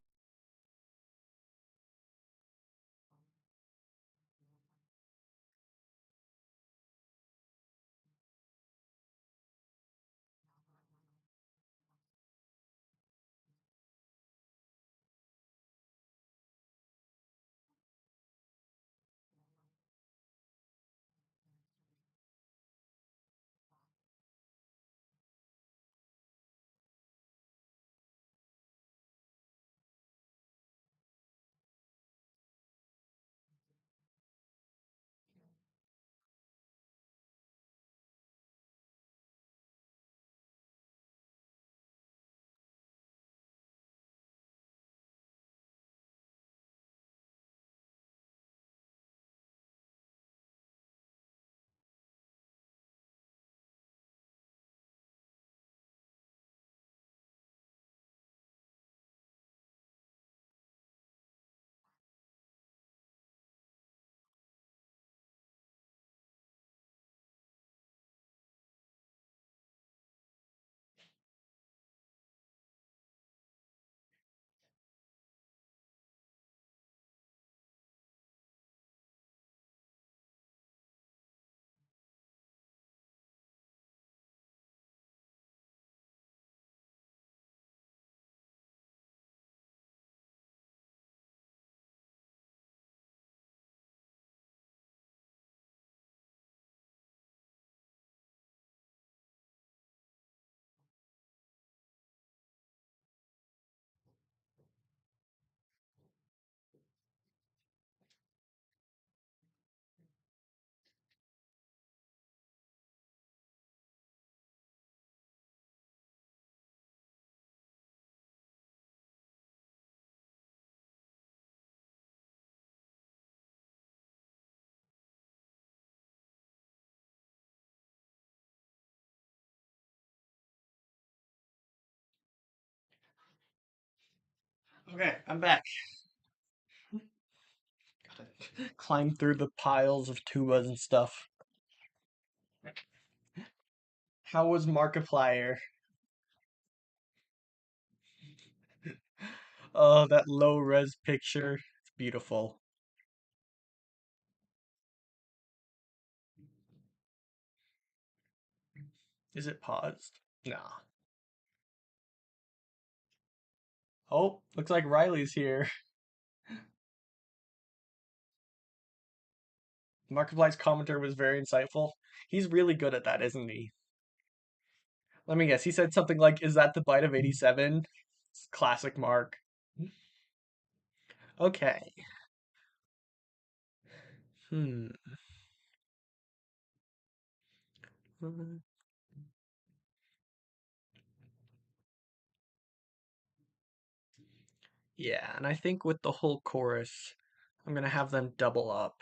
Okay, I'm back. Gotta climb through the piles of tubas and stuff. How was Markiplier? Oh, that low res picture. It's beautiful. Is it paused? Nah. Oh, looks like Riley's here. Markiplier's commenter was very insightful. He's really good at that, isn't he? Let me guess. He said something like, "Is that the bite of 87?" Classic Mark. Okay. Hmm. Yeah, and I think with the whole chorus, I'm gonna have them double up.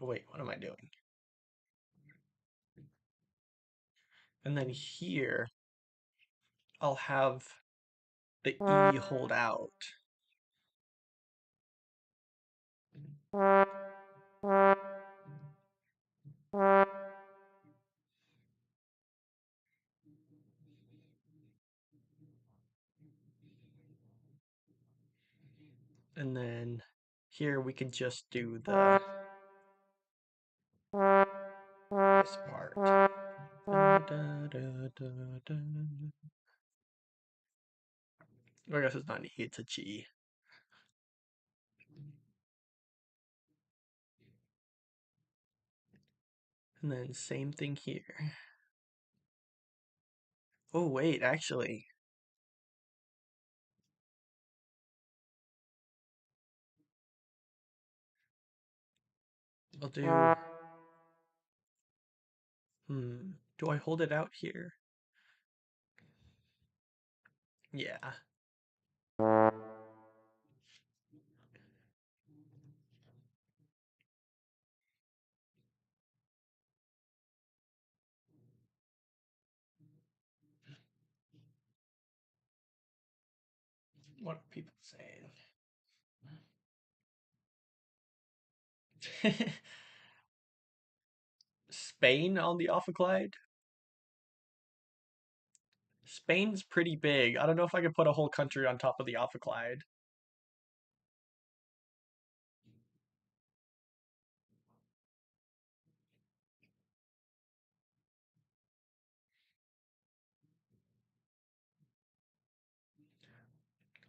Oh, wait, what am I doing? And then here, I'll have the E hold out. And then here we can just do this part. Da, da, da, da, da. I guess it's not an E, it's a G. And then same thing here. Oh, wait, actually, I'll do, do I hold it out here? Yeah. What are people saying? Spain on the Ophiclyde? Spain's pretty big. I don't know if I could put a whole country on top of the Ophiclyde.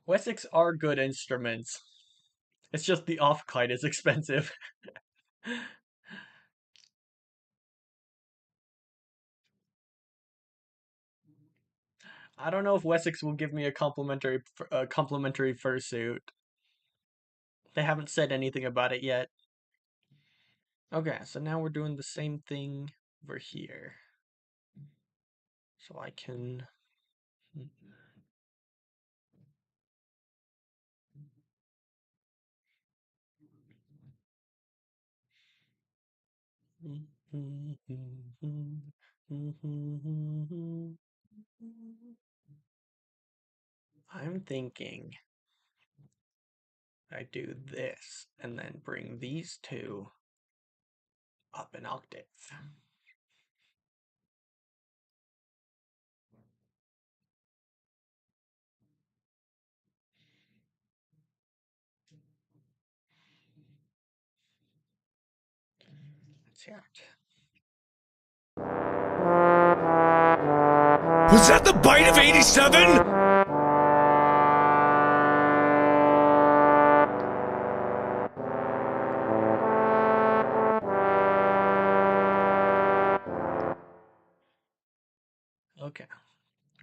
Wessex are good instruments. It's just the Ophiclyde is expensive. I don't know if Wessex will give me a complimentary fursuit. They haven't said anything about it yet. Okay, so now we're doing the same thing over here. So I can I'm thinking I do this and then bring these two up an octave. Let's hear it. Was that the bite of 87? Okay,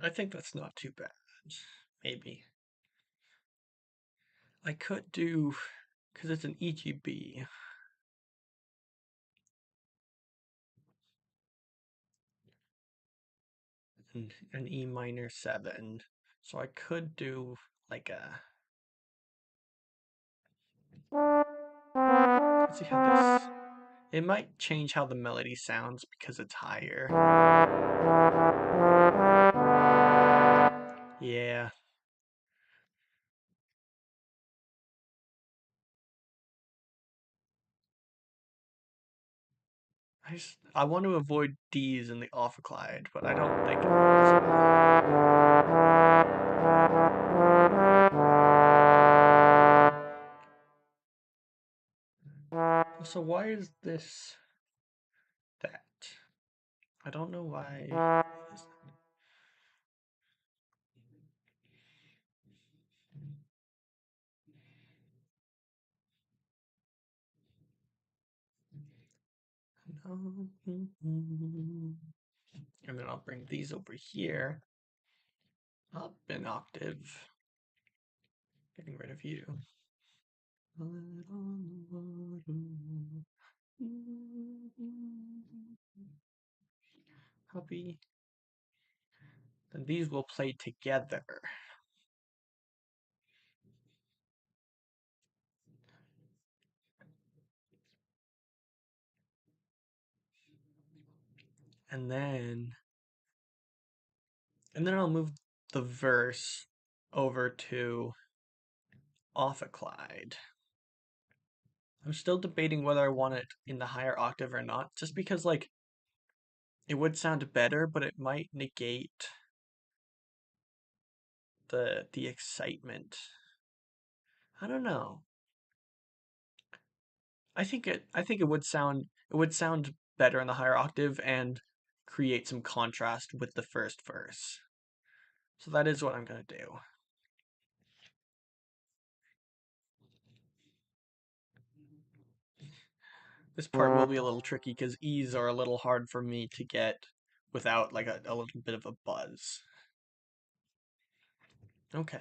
I think that's not too bad. Maybe. I could do, because it's an EGB, and an E minor 7. So I could do like a. Let's see how this. It might change how the melody sounds because it's higher. Yeah. I want to avoid D's in the ophicleide, but I don't think it's possible. So why is this that? I don't know why. And then I'll bring these over here, up an octave, getting rid of you. Copy. Then these will play together. And then I'll move the verse over to ophicleide. I'm still debating whether I want it in the higher octave or not, just because like it would sound better, but it might negate the excitement. I don't know. I think it would sound better in the higher octave and create some contrast with the first verse. So that is what I'm gonna do. This part will be a little tricky because E's are a little hard for me to get without like a little bit of a buzz. Okay.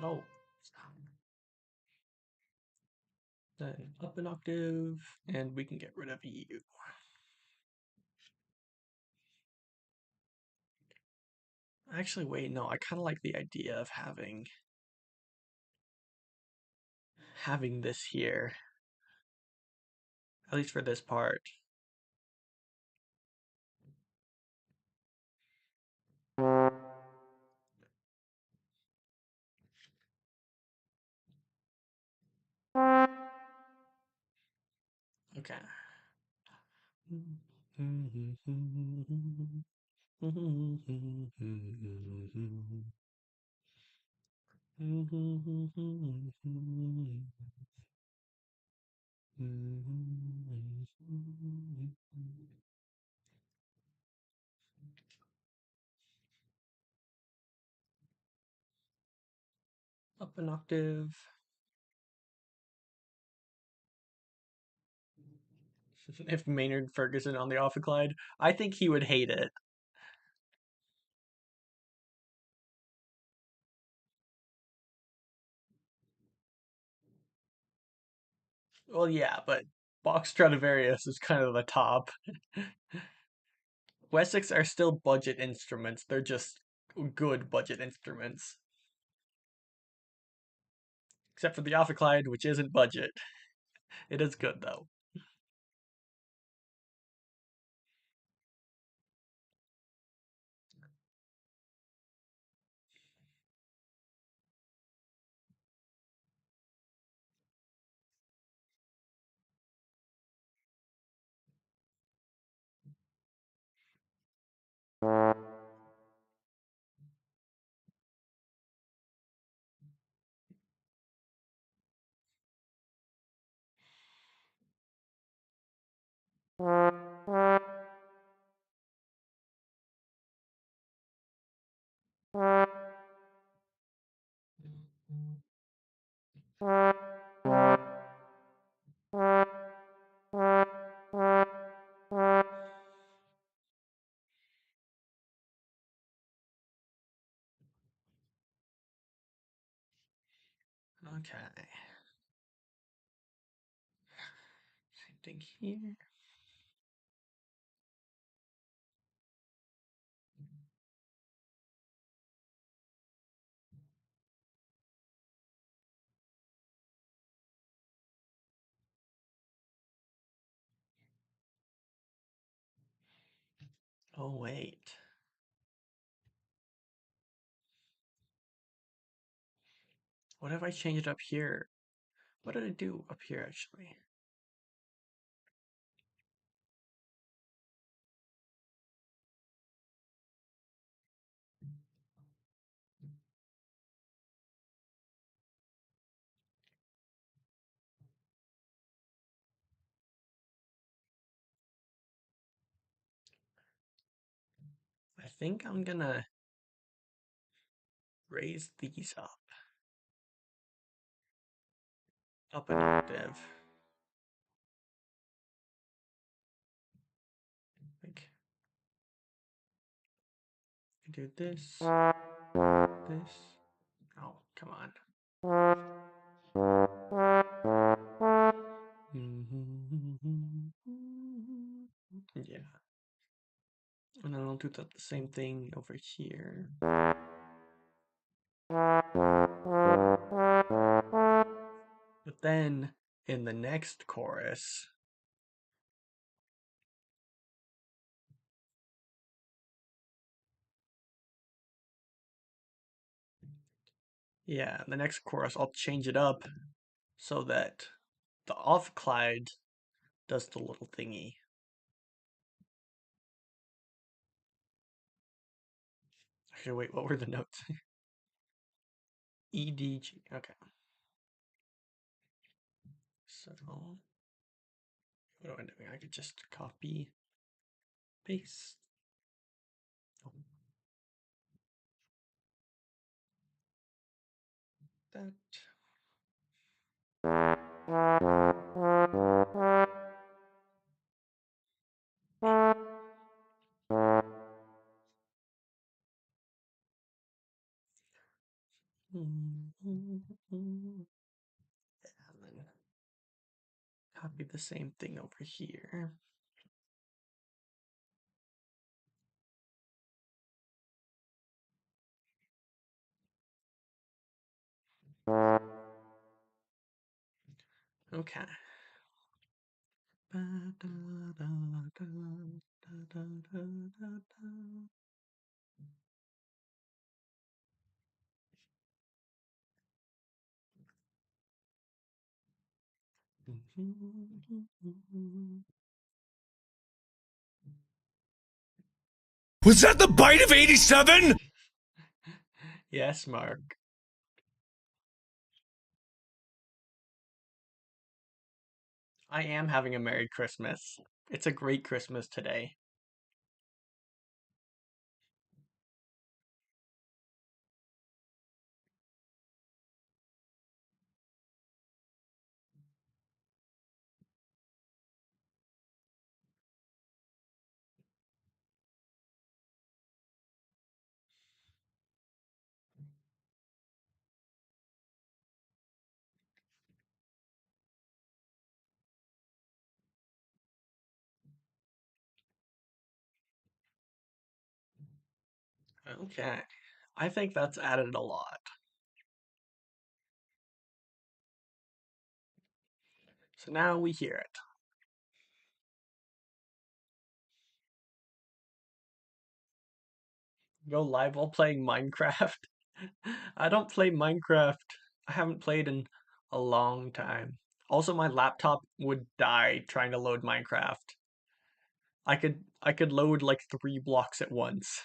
Oh, then up an octave, and we can get rid of you. Actually, wait, no, I kind of like the idea of having this here, at least for this part. Okay. Up an octave. If Maynard Ferguson on the ophicleide, I think he would hate it. Well, yeah, but Bach Stradivarius is kind of the top. Wessex are still budget instruments. They're just good budget instruments. Except for the ophicleide, which isn't budget. It is good, though. Okay. Same thing here. Oh, wait. What if I change it up here? What did I do up here, actually? I think I'm gonna raise these up an octave. Like, I do this, this. Oh, come on. Yeah. And then I'll do the same thing over here. But then in the next chorus, yeah, the next chorus, I'll change it up so that the off Clyde does the little thingy. Actually, wait, what were the notes? E, D, G. Okay. So, what am I doing? I could just copy, paste. Oh, that. And then copy the same thing over here. Okay. Was that the bite of 87? Yes, Mark. I am having a Merry Christmas. It's a great Christmas today. Okay. I think that's added a lot. So now we hear it. Go live while playing Minecraft. I don't play Minecraft. I haven't played in a long time. Also, my laptop would die trying to load Minecraft. I could load like 3 blocks at once.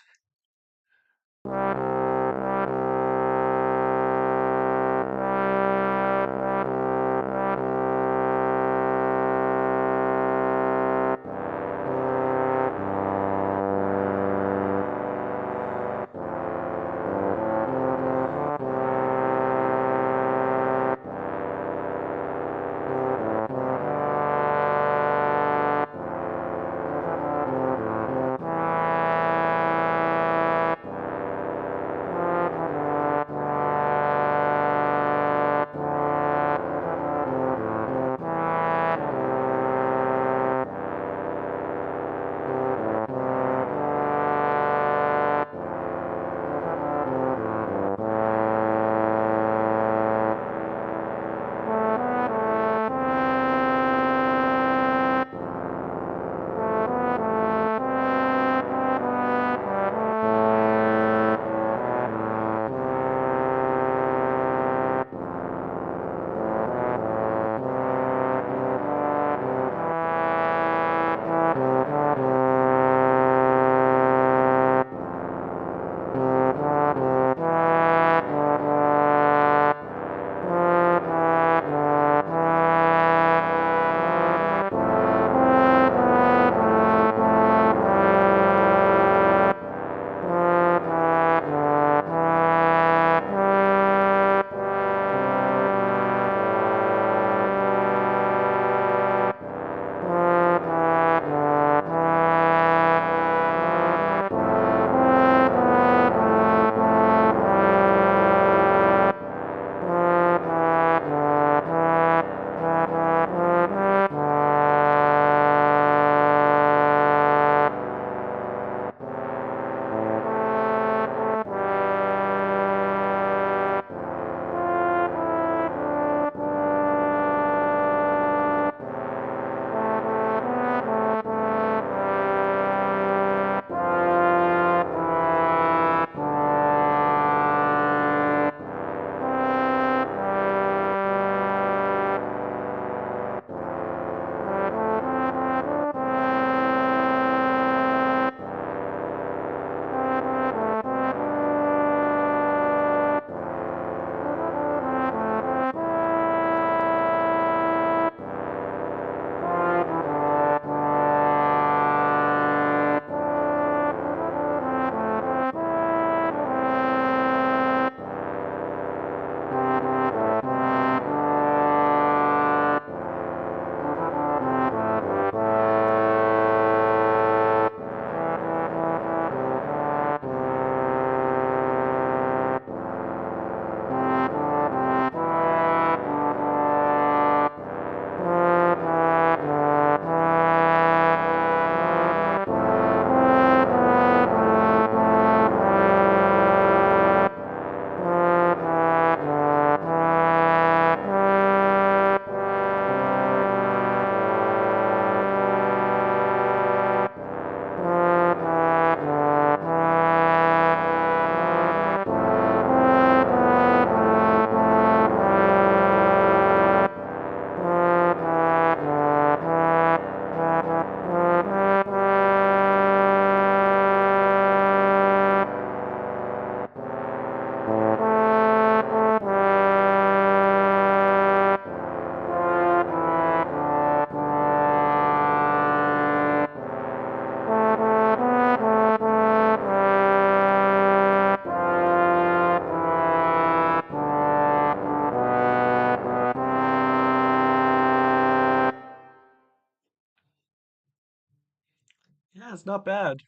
That's not bad.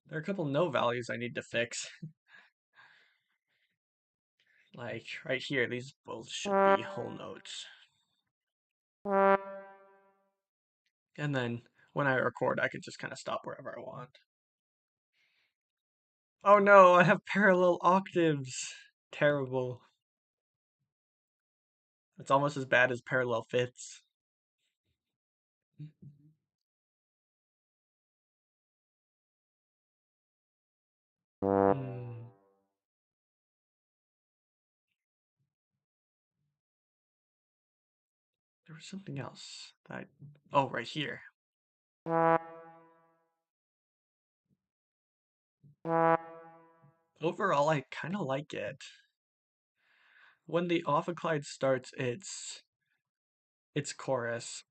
There are a couple no values I need to fix. Like right here, these both should be whole notes. And then when I record, I can just kind of stop wherever I want. Oh no, I have parallel octaves. Terrible. It's almost as bad as parallel fifths. Hmm. There was something else that oh, right here. Overall, I kind of like it. When the Ophiclyde starts its chorus,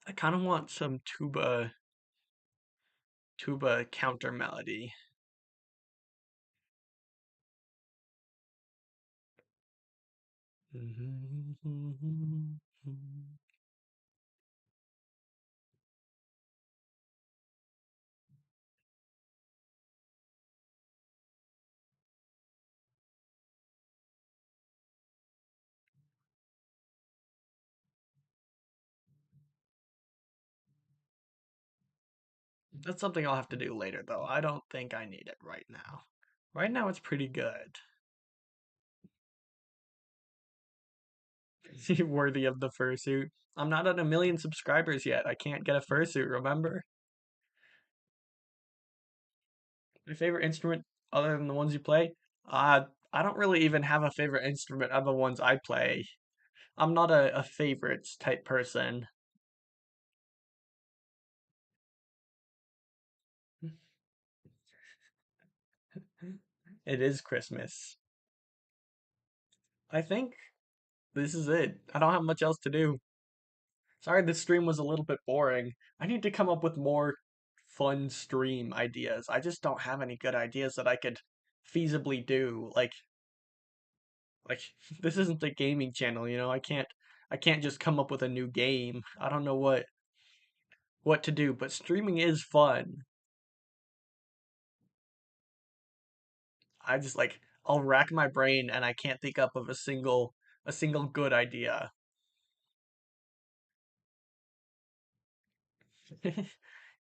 I kind of want some tuba counter melody. That's something I'll have to do later, though. I don't think I need it right now. Right now, it's pretty good. Worthy of the fursuit. I'm not at 1 million subscribers yet. I can't get a fursuit, remember? My favorite instrument, other than the ones you play? I don't really even have a favorite instrument of the ones I play. I'm not a favorites type person. It is Christmas. I think this is it. I don't have much else to do. Sorry this stream was a little bit boring. I need to come up with more fun stream ideas. I just don't have any good ideas that I could feasibly do. Like this isn't a gaming channel, you know. I can't just come up with a new game. I don't know what to do, but streaming is fun. I just like I'll rack my brain and I can't think up of a single good idea.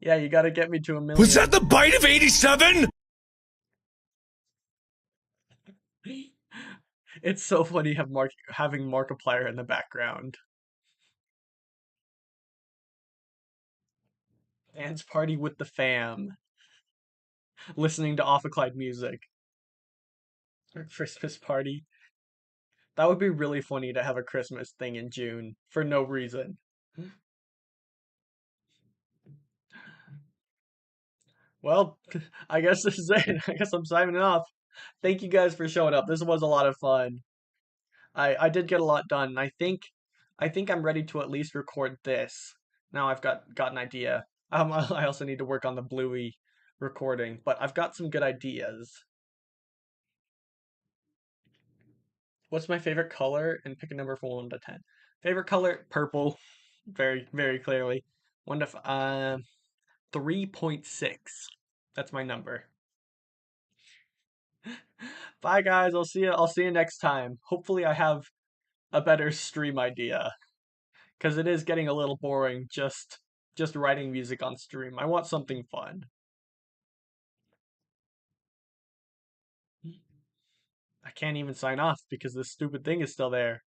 Yeah, you got to get me to a Was that million. the bite of 87? It's so funny having Markiplier in the background. Dance party with the fam, listening to Ophiclyde music. Or Christmas party. That would be really funny to have a Christmas thing in June for no reason. Well, I guess this is it. I guess I'm signing off. Thank you guys for showing up. This was a lot of fun. I did get a lot done. And I think I'm ready to at least record this. Now I've got an idea. I also need to work on the Bluey recording, but I've got some good ideas. What's my favorite color? And pick a number from 1 to 10. Favorite color? Purple. Very, very clearly. 3.6. That's my number. Bye guys. I'll see you next time. Hopefully I have a better stream idea. Because it is getting a little boring just writing music on stream. I want something fun. I can't even sign off because this stupid thing is still there.